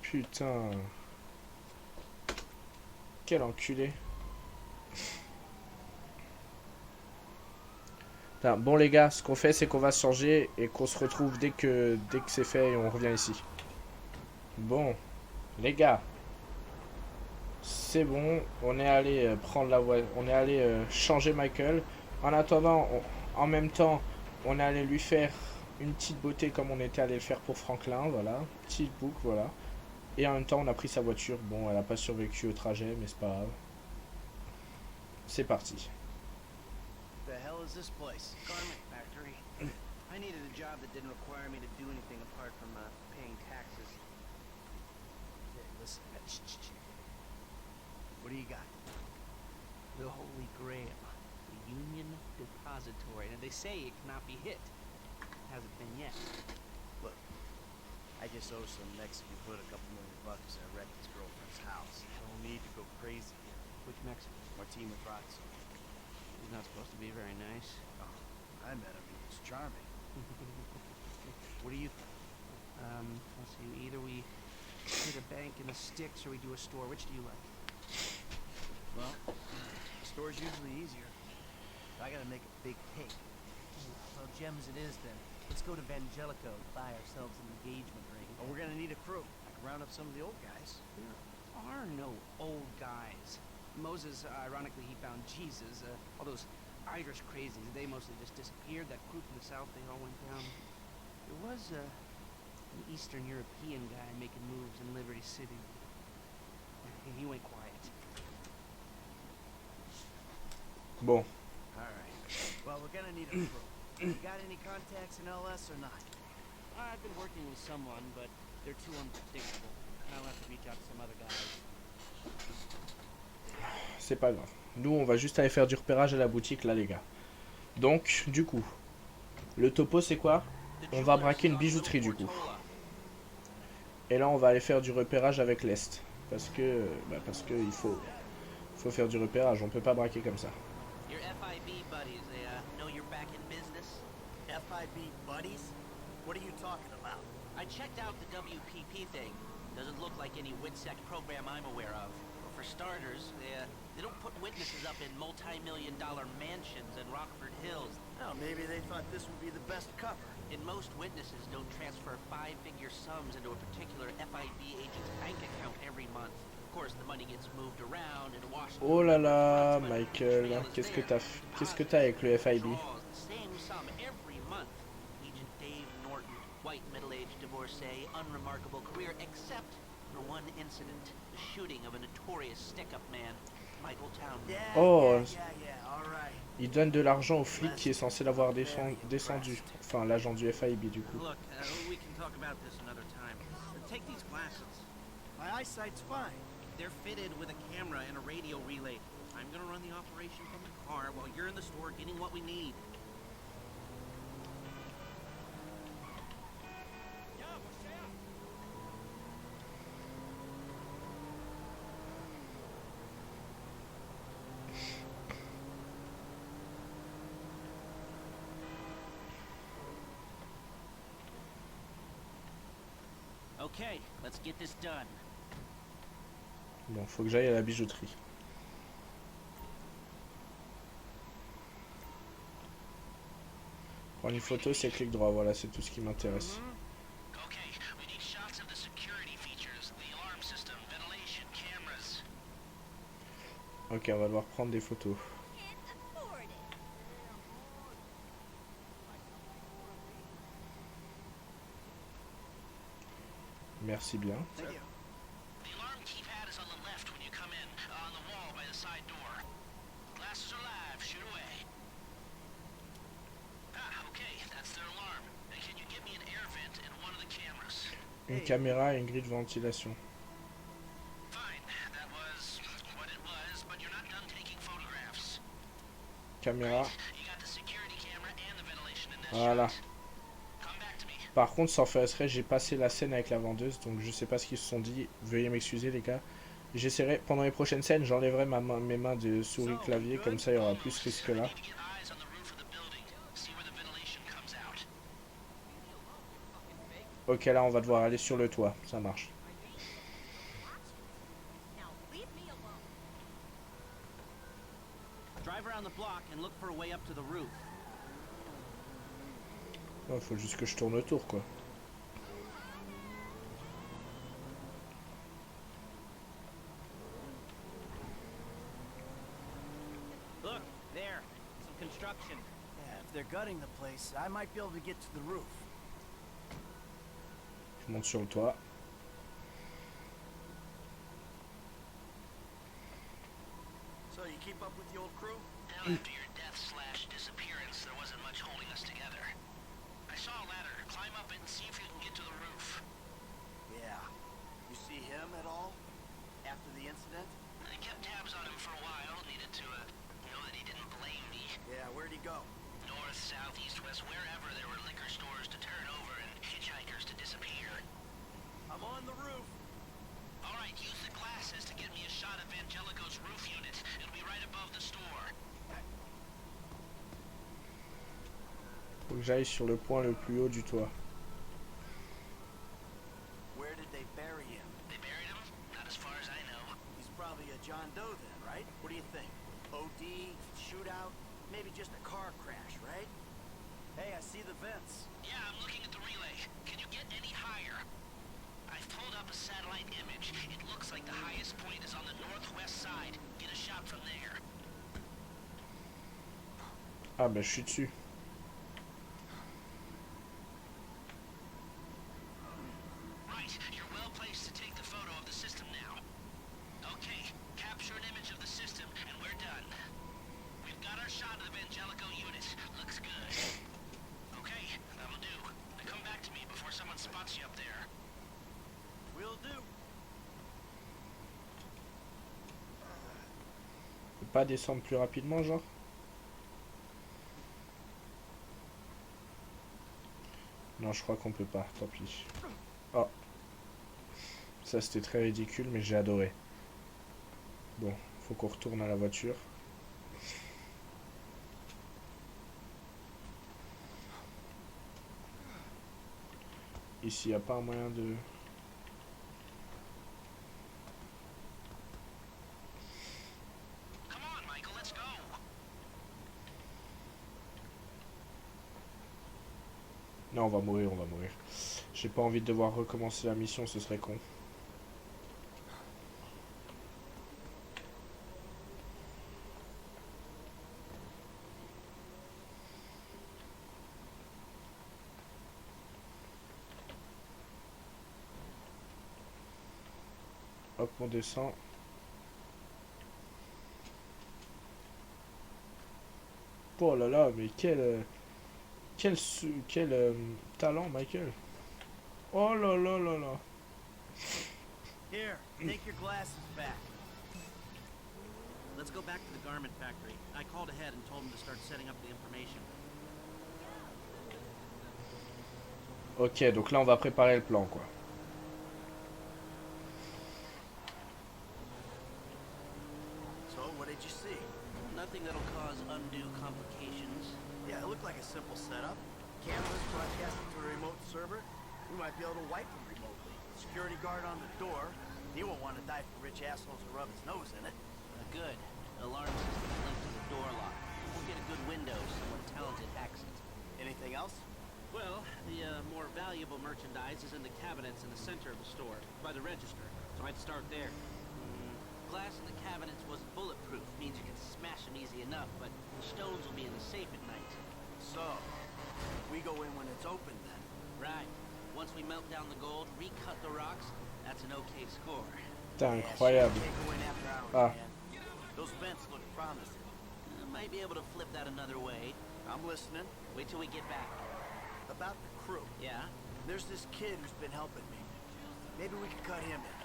Putain. Quel enculé. Putain, bon les gars, ce qu'on fait c'est qu'on va se changer et qu'on se retrouve dès que c'est fait et on revient ici. Bon, les gars. C'est bon, on est allé prendre la voie, on est allé changer Michael. En attendant, en même temps, on est allé lui faire une petite beauté comme on était allé le faire pour Franklin, voilà, petite boucle, voilà. Et en même temps, on a pris sa voiture. Bon, elle n'a pas survécu au trajet, mais c'est pas grave. C'est parti. The hell is this place? Garment factory. I needed a job that didn't require me to do anything apart from paying taxes. Hey, listen. What do you got? The Holy Grail, the Union Depository. And they say it cannot be hit. Hasn't been yet. Look, I just owe some Mexican foot $2 million because I wrecked his girlfriend's house. I don't need to go crazy here. Which Mexican? Martin Madrazo. He's not supposed to be very nice. Oh, I met him. He was charming. What do you think? Let's see. Either we hit a bank in the sticks or we do a store. Which do you like? Well, the store's usually easier. I gotta make a big take. Well, gems it is then. Let's go to Vangelico and buy ourselves an engagement ring. Oh, we're gonna need a crew. I can round up some of the old guys. There are no old guys. Moses, ironically, he found Jesus. All those Irish crazies, they mostly just disappeared. That crew from the south, they all went down. There was an Eastern European guy making moves in Liberty City. He went quiet. Bon. Alright. Well, we're gonna need a crew. You got any contacts in LS or not? I've been working with someone, but they're too unpredictable. I'll have to reach out to some other guys. C'est pas grave. Nous, on va juste aller faire du repérage à la boutique, là, les gars. Donc, du coup, le topo, c'est quoi? On va braquer une bijouterie, du coup. Et là, on va aller faire du repérage avec l'Est. Parce que il faut faire du repérage. On peut pas braquer comme ça. Your FIB buddies, they know you're back in business? FIB buddies? What are you talking about? I checked out the WPP thing. Doesn't look like any WITSEC program I'm aware of. for starters, they don't put witnesses up in multi-million-dollar mansions in Rockford Hills. Oh, maybe they thought this would be the best cover. And most witnesses don't transfer five-figure sums into a particular FIB agent's bank account every month. Of course, the money gets moved around and washed. Oh là là, Michael, qu'est-ce que t'as avec le FIB? Same sum every month. Agent Dave Norton, white middle-aged divorcee, unremarkable career except for one incident, the shooting of a notorious stick-up man, Michael Townley. Oh, All right. il donne de l'argent au flic qui est censé l'avoir descendu. Enfin, l'agent du FIB du coup. Look, we can talk about this another time. Take these glasses. My eyesight's fine. They're fitted with a camera and a radio relay. I'm gonna run the operation from the car while you're in the store getting what we need. Okay, let's get this done. Bon, faut que j'aille à la bijouterie. Prendre une photo, c'est clic droit, voilà, c'est tout ce qui m'intéresse. Ok, on va devoir prendre des photos. Merci bien. Une caméra et une grille de ventilation. Caméra. Voilà. Par contre, sans faire exprès, j'ai passé la scène avec la vendeuse, donc je sais pas ce qu'ils se sont dit. Veuillez m'excuser les gars. J'essaierai, pendant les prochaines scènes, j'enlèverai mes mains de souris clavier, comme ça il y aura plus risque là. Ok, là on va devoir aller sur le toit, ça marche. Il faut juste que je tourne autour quoi. Look, there, some construction. Yeah, if they're gutting the place, I might be able to get to the roof. Je monte sur le toit. So you keep up with the old crew? After your death/disappearance, there wasn't much holding us together. I saw a ladder. Climb up it and see if you can get to the roof. Yeah. You see him at all? After the incident? I kept tabs on him for a while. Needed to know that he didn't blame me. Yeah, where'd he go? North, south, east, west, wherever there were liquor stores to turn over and hitchhikers to disappear. I'm on the roof. All right, use the glasses to get me a shot of Angelico's roof unit. It'll be right above the store. Faut que j'aille sur le point le plus haut du toit. Where did they bury him? They buried him? Not as far as I know. He's probably a John Doe then, right? What do you think? OD, shootout, maybe just a car crash, right? Hey, I see the vents. Yeah, I'm looking at the relay. Can you get any higher? I've pulled up a satellite image. It looks like the highest point is on the northwest side. Get a shot from there. Ah bah je suis dessus. Right, you're well placed to take the photo of the system now. Okay, capture an image of the system and we're done. We've got our shot of the Angelico unit. Looks good. Okay, that'll do. Now come back to me before someone spots you up there. Will do. On peut pas descendre plus rapidement genre? Non, je crois qu'on peut pas, tant pis. Oh. Ça c'était très ridicule, mais j'ai adoré. Bon, faut qu'on retourne à la voiture. Ici, y a pas un moyen de... Non, on va mourir, on va mourir. J'ai pas envie de devoir recommencer la mission, ce serait con. Hop, on descend. Oh là là, mais quel talent, Michael. Oh là là là là. Here, take your glasses back. Let's go back to the garment factory. I called ahead and told them to start setting up the information. Ok, donc là on va préparer le plan, quoi. So, what did you see? Nothing that'll cause undue complications. Yeah, it looked like a simple setup. Cameras broadcasting to a remote server. We might be able to wipe them remotely. Security guard on the door. He won't want to die for rich assholes who rub his nose in it. Good. Alarm system linked to the door lock. We'll get a good window. Someone talented hacks it. Anything else? Well, the more valuable merchandise is in the cabinets in the center of the store, by the register. So I'd start there. Glass in the cabinets wasn't bulletproof. Means you can smash them easy enough, but the stones will be in the safe at night. So, we go in when it's open then. Right. Once we melt down the gold, recut the rocks, that's an okay score. Putain, incroyable. Can't go in after hours, Ah. man. Those vents look promising. Might be able to flip that another way. I'm listening. Wait till we get back. About the crew. Yeah? There's this kid who's been helping me. Maybe we could cut him in.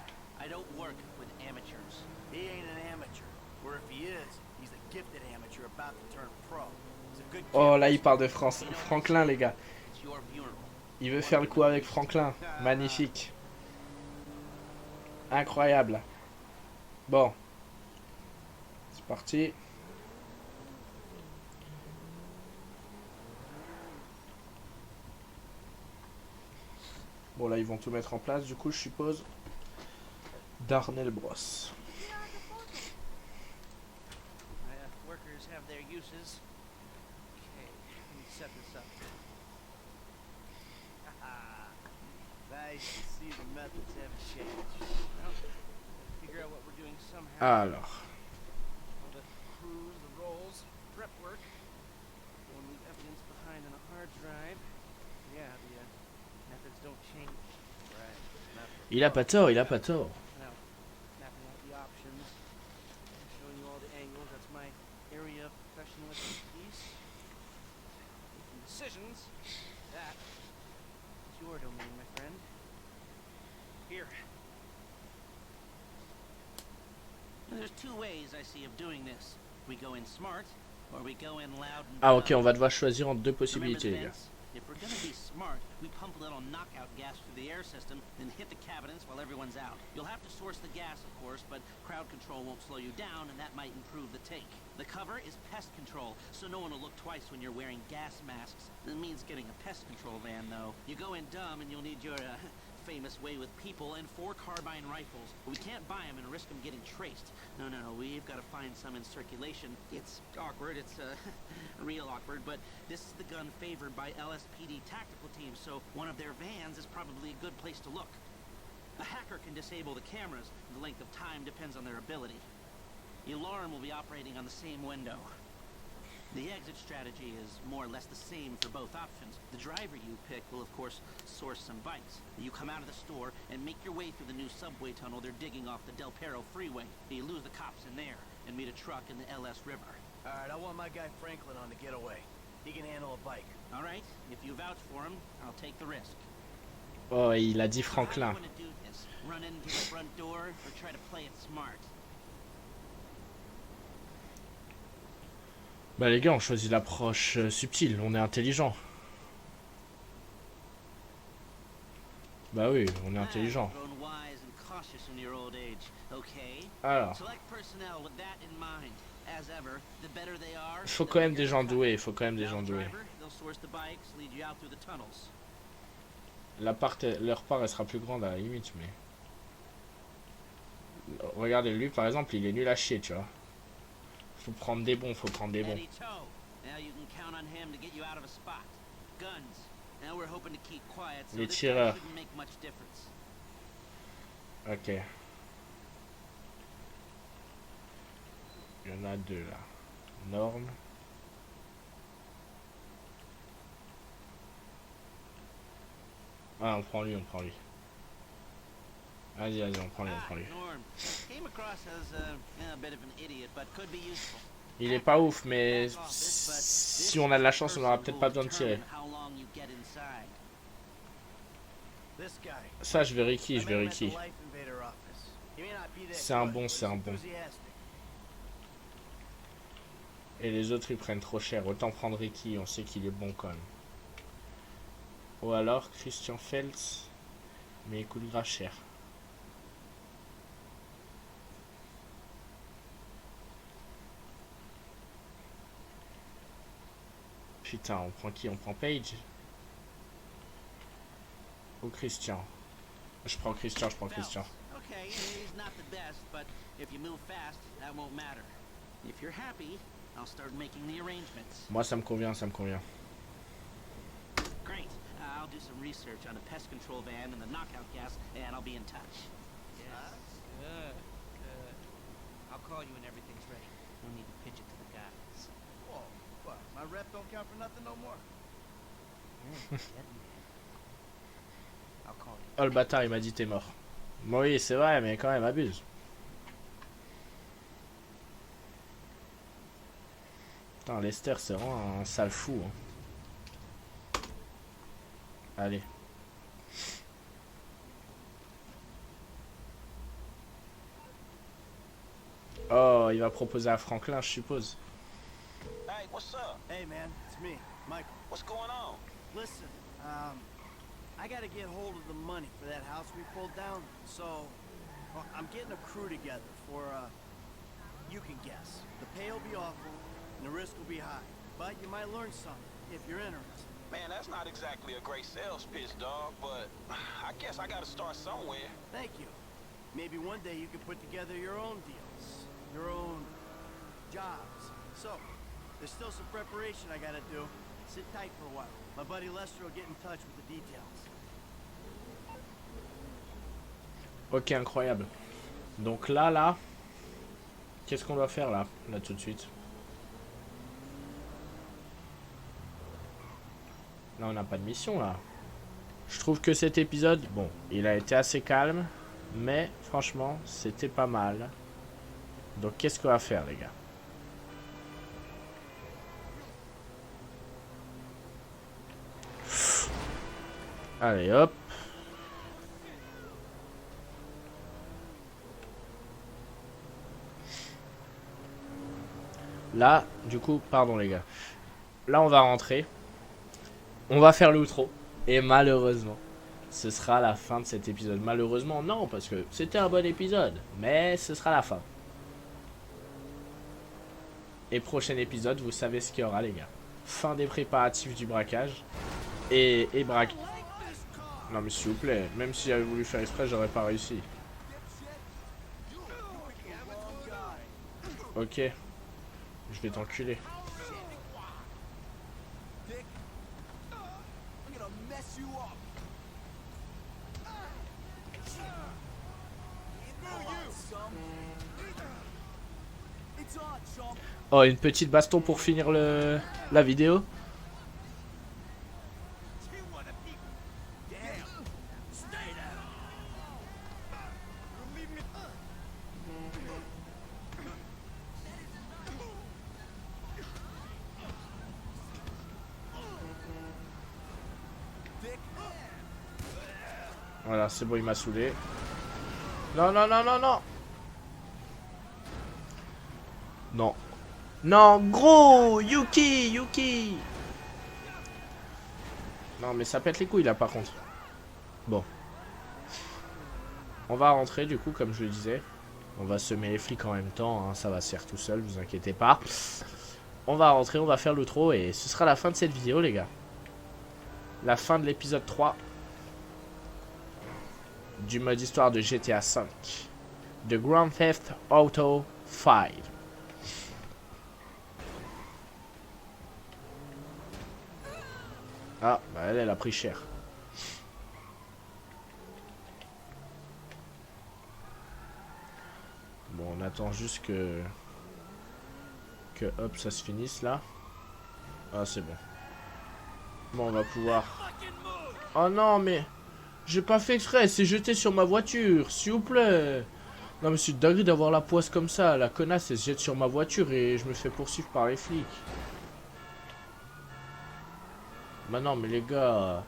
I don't work with amateurs. He ain't an amateur. Or if he is, he's a gifted amateur about to turn pro. He's a good kid. Oh là il parle de France. Franklin les gars. It's your funeral. Il veut faire le coup avec Franklin. Magnifique. Incroyable. Bon. C'est parti. Bon là ils vont tout mettre en place du coup je suppose. Darnell Bros. Workers have their uses. Okay, let me set this up. Nice to see the methods haven't changed. Well, figure out what we're doing somehow. Alors. All the crews, the rolls, prep work. Don't leave evidence behind on a hard drive. Yeah, the methods don't change. Right. Il a pas tort, il a pas tort. Now, mapping out the options, showing you all the angles. That's my area of professional expertise. Making decisions. That is your domain, my friend. Here. Now, there's two ways I see of doing this. We go in smart, or we go in loud and Ah ok, proud. on va devoir choisir entre deux Remember possibilités the les gars. vents? If we're gonna be smart, we pump a little knockout gas through the air system, then hit the cabinets while everyone's out. You'll have to source the gas, of course, but crowd control won't slow you down, and that might improve the take. The cover is pest control, so no one will look twice when you're wearing gas masks. That means getting a pest control van, though. You go in dumb, and you'll need your famous way with people and 4 carbine rifles. But we can't buy them and risk them getting traced. No, we've got to find some in circulation. It's awkward, it's real awkward, but this is the gun favored by LSPD tactical teams, so one of their vans is probably a good place to look. A hacker can disable the cameras. The length of time depends on their ability. The alarm will be operating on the same window. The exit strategy is more or less the same for both options. The driver you pick will, of course, source some bikes. You come out of the store and make your way through the new subway tunnel they're digging off the Del Perro freeway. You lose the cops in there and meet a truck in the LS River. Alright, I want my guy Franklin on the getaway. He can handle a bike. All right, if you vouch for him, I'll take the risk. Oh il a dit So how do you Franklin. want to do this? Run into the front door or try to play it smart? Bah les gars on choisit l'approche subtile, on est intelligent. Bah oui, on est intelligent. Grown wise and cautious in your old age. Okay. Alors, Select personnel with that in mind. As ever, the better they are. il faut the quand même bigger des gens the cut. doués, il faut quand même des Without gens a doués. driver, they'll source the bikes, lead you out through the tunnels. Leur part elle sera plus grande à la limite mais... Regardez lui par exemple il est nul à chier tu vois. Faut prendre des bons, faut prendre des bons. Eddie Toe. Now you can count on him to get you out of a spot. Guns. Now we're hoping to keep quiet, so Les this guy tireurs. shouldn't make much difference. Ok. Il y en a deux là. Norme. Ah, on prend lui, on prend lui. Vas-y, vas-y, on prend lui, on prend lui. Norm. Came across as a bit of an idiot, but could be useful. Il est pas ouf, mais si on a de la chance, on aura peut-être pas besoin de tirer. How long you get inside. This guy. Ça, je vais Ricky, je I vais met him at the Ricky. Life Invader office. He may not be that C'est un good, bon, but c'est un he's bon. enthusiastic. Et les autres, ils prennent trop cher. Autant prendre Ricky, on sait qu'il est bon quand même. Ou alors Christian Feltz, mais il coûte grave cher. Putain, on prend qui? On prend Page? Ou Christian? Je prends Christian, je prends Christian. Okay, he's not the best, but if you move fast, that won't matter. If you're happy, I'll start making the arrangements. Moi, ça me convient, ça me convient. Great. I'll do some research on the pest control van and the knockout gas, and I'll be in touch. Yes. Good. Good. I'll call you when everything's ready. We'll need to pitch it to the guys. Whoa, what? My rep don't count for nothing no more. I'll call you. Oh, le bâtard, il m'a dit t'es mort. Bon, oui, c'est vrai, mais quand même, abuse. Putain, Lester, c'est vraiment un sale fou. Hein. Allez. Oh, il va proposer à Franklin, je suppose. Hey, what's up? Hey man, it's me, Michael. What's going on? Listen, I gotta get hold of the money for that house we pulled down, so well, I'm getting a crew together for, you can guess. The pay will be awful, and the risk will be high, but you might learn something if you're interested. Man, that's not exactly a great sales pitch, dog, but I guess I gotta start somewhere. Thank you. Maybe one day you could put together your own deals, your own jobs. So, there's still some preparation I gotta do. Sit tight for a while. My buddy Lester will get in touch with the details. Ok, incroyable. Donc là, qu'est-ce qu'on doit faire là tout de suite? Là, on n'a pas de mission là. Je trouve que cet épisode, bon, il a été assez calme, mais franchement, c'était pas mal. Donc, qu'est-ce qu'on va faire, les gars? Allez, hop. Là, du coup, pardon les gars. Là, on va rentrer. On va faire l'outro. Et malheureusement, ce sera la fin de cet épisode. Malheureusement, non, parce que c'était un bon épisode. Mais ce sera la fin. Et prochain épisode, vous savez ce qu'il y aura, les gars. Fin des préparatifs du braquage. Et braque. Non, mais s'il vous plaît, même si j'avais voulu faire exprès, j'aurais pas réussi. Ok. Je vais t'enculer. Oh, une petite baston pour finir la vidéo. Voilà, c'est bon, il m'a saoulé. Non, non, non, non, non. Non. Non, gros, Yuki. Non, mais ça pète les couilles, là, par contre. Bon. On va rentrer, du coup, comme je le disais. On va semer les flics en même temps, hein, ça va se faire tout seul, vous inquiétez pas. On va rentrer, on va faire l'outro, et ce sera la fin de cette vidéo, les gars. La fin de l'épisode 3. Du mode histoire de GTA 5. De Grand Theft Auto 5. Ah, bah elle a pris cher. Bon, on attend juste que hop, ça se finisse là. Ah, c'est bon. Bon, on va pouvoir... Oh non, mais... J'ai pas fait exprès, c'est jeté sur ma voiture, s'il vous plaît. Non, mais c'est dingue d'avoir la poisse comme ça. La connasse, elle se jette sur ma voiture et je me fais poursuivre par les flics. Bah non, mais les gars,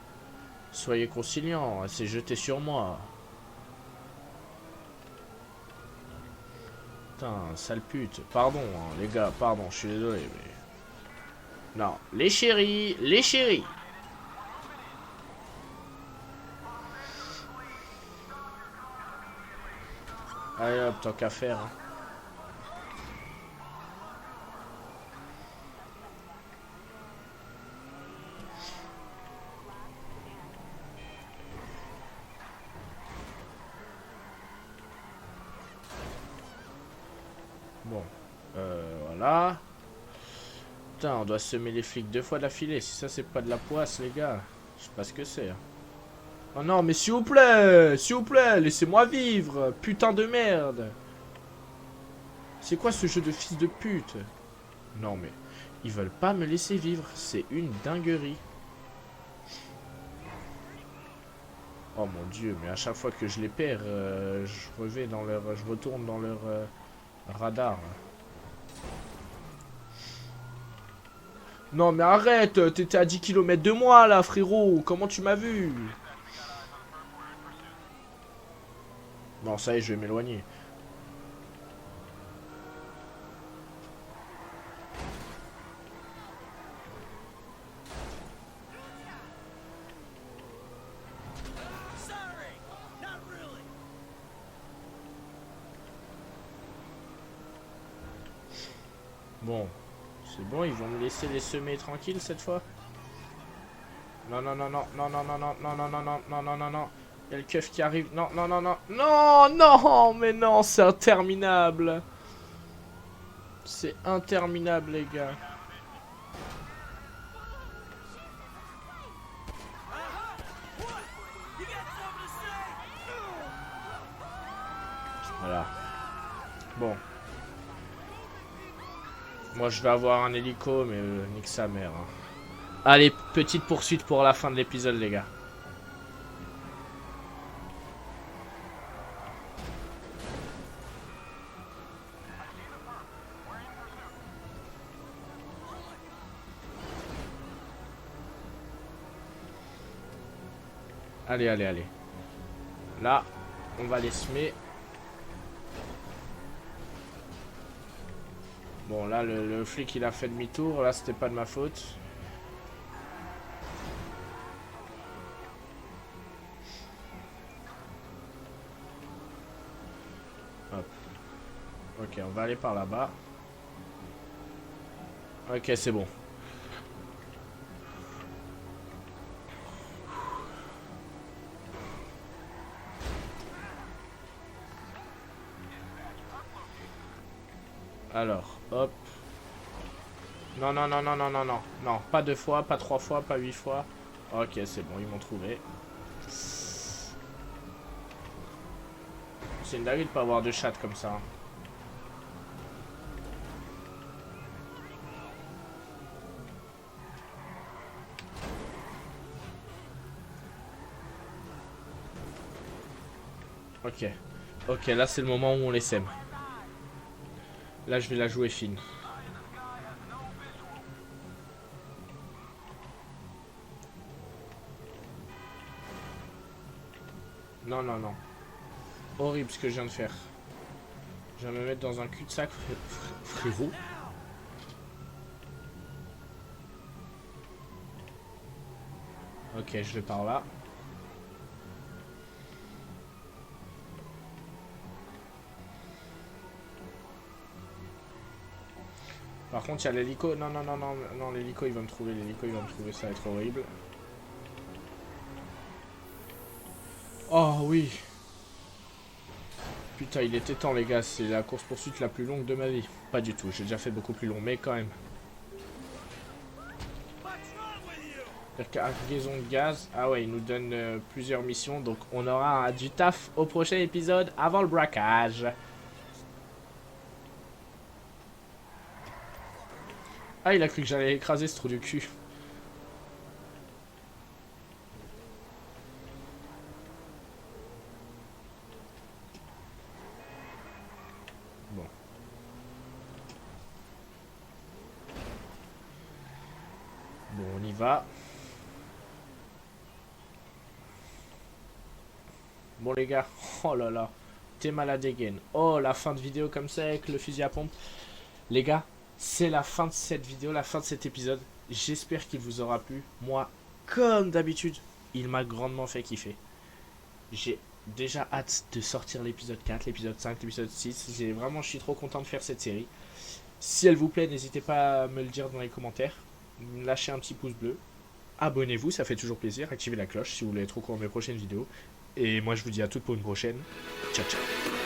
soyez conciliants, elle s'est jetée sur moi. Putain, sale pute. Pardon, hein, les gars, pardon, je suis désolé, mais... Non, les chéris, les chéris. Allez hop, tant qu'à faire. Hein. Bon, voilà. Putain, on doit semer les flics 2 fois d'affilée. Si ça, c'est pas de la poisse, les gars. Je sais pas ce que c'est. Hein. Oh non, mais s'il vous plaît, laissez-moi vivre. Putain de merde. C'est quoi ce jeu de fils de pute? Non, mais ils veulent pas me laisser vivre. C'est une dinguerie. Oh mon dieu, mais à chaque fois que je les perds, je retourne dans leur radar. Non mais arrête, t'étais à 10 km de moi là, frérot. Comment tu m'as vu? Bon, ça y est, je vais m'éloigner. Bon, c'est bon, ils vont me laisser les semer tranquilles cette fois. Non, non, non, non, non, non, non, non, non, non, non, non, non, non, non, non. Il y a le keuf qui arrive. Non, non, non, non, non, non, mais non, c'est interminable. C'est interminable, les gars. Voilà. Bon. Moi, je vais avoir un hélico, mais nique sa mère. Hein. Allez, petite poursuite pour la fin de l'épisode, les gars. Allez, allez, allez. Là, on va les semer. Bon, là, le flic, il a fait demi-tour. Là, c'était pas de ma faute. Hop. Ok, on va aller par là-bas. Ok, c'est bon. Alors, hop. Non, non, non, non, non, non, non. Non, pas 2 fois, pas 3 fois, pas 8 fois. Ok, c'est bon, ils m'ont trouvé. C'est une dinguerie de pas avoir de chat comme ça. Ok. Ok, là c'est le moment où on les sème. Là, je vais la jouer fine. Non, non, non. Horrible ce que je viens de faire. Je viens de me mettre dans un cul-de-sac, frérot. Ok, je vais par là. Par contre, il y a l'hélico. Non, non, non, non, non, l'hélico, il va me trouver. L'hélico, il va me trouver. Ça va être horrible. Oh, oui. Putain, il était temps, les gars. C'est la course-poursuite la plus longue de ma vie. Pas du tout. J'ai déjà fait beaucoup plus long, mais quand même. Cargaison de gaz. Ah ouais, il nous donne plusieurs missions. Donc on aura du taf au prochain épisode avant le braquage. Ah, il a cru que j'allais écraser ce trou du cul. Bon. Bon, on y va. Bon les gars, oh là là, t'es malade again. Oh, la fin de vidéo comme ça avec le fusil à pompe. Les gars, c'est la fin de cette vidéo, la fin de cet épisode. J'espère qu'il vous aura plu. Moi, comme d'habitude, il m'a grandement fait kiffer. J'ai déjà hâte de sortir l'épisode 4, l'épisode 5, l'épisode 6. Vraiment, je suis trop content de faire cette série. Si elle vous plaît, n'hésitez pas à me le dire dans les commentaires. Lâchez un petit pouce bleu. Abonnez-vous, ça fait toujours plaisir. Activez la cloche si vous voulez être au courant de mes prochaines vidéos. Et moi, je vous dis à toutes pour une prochaine. Ciao, ciao.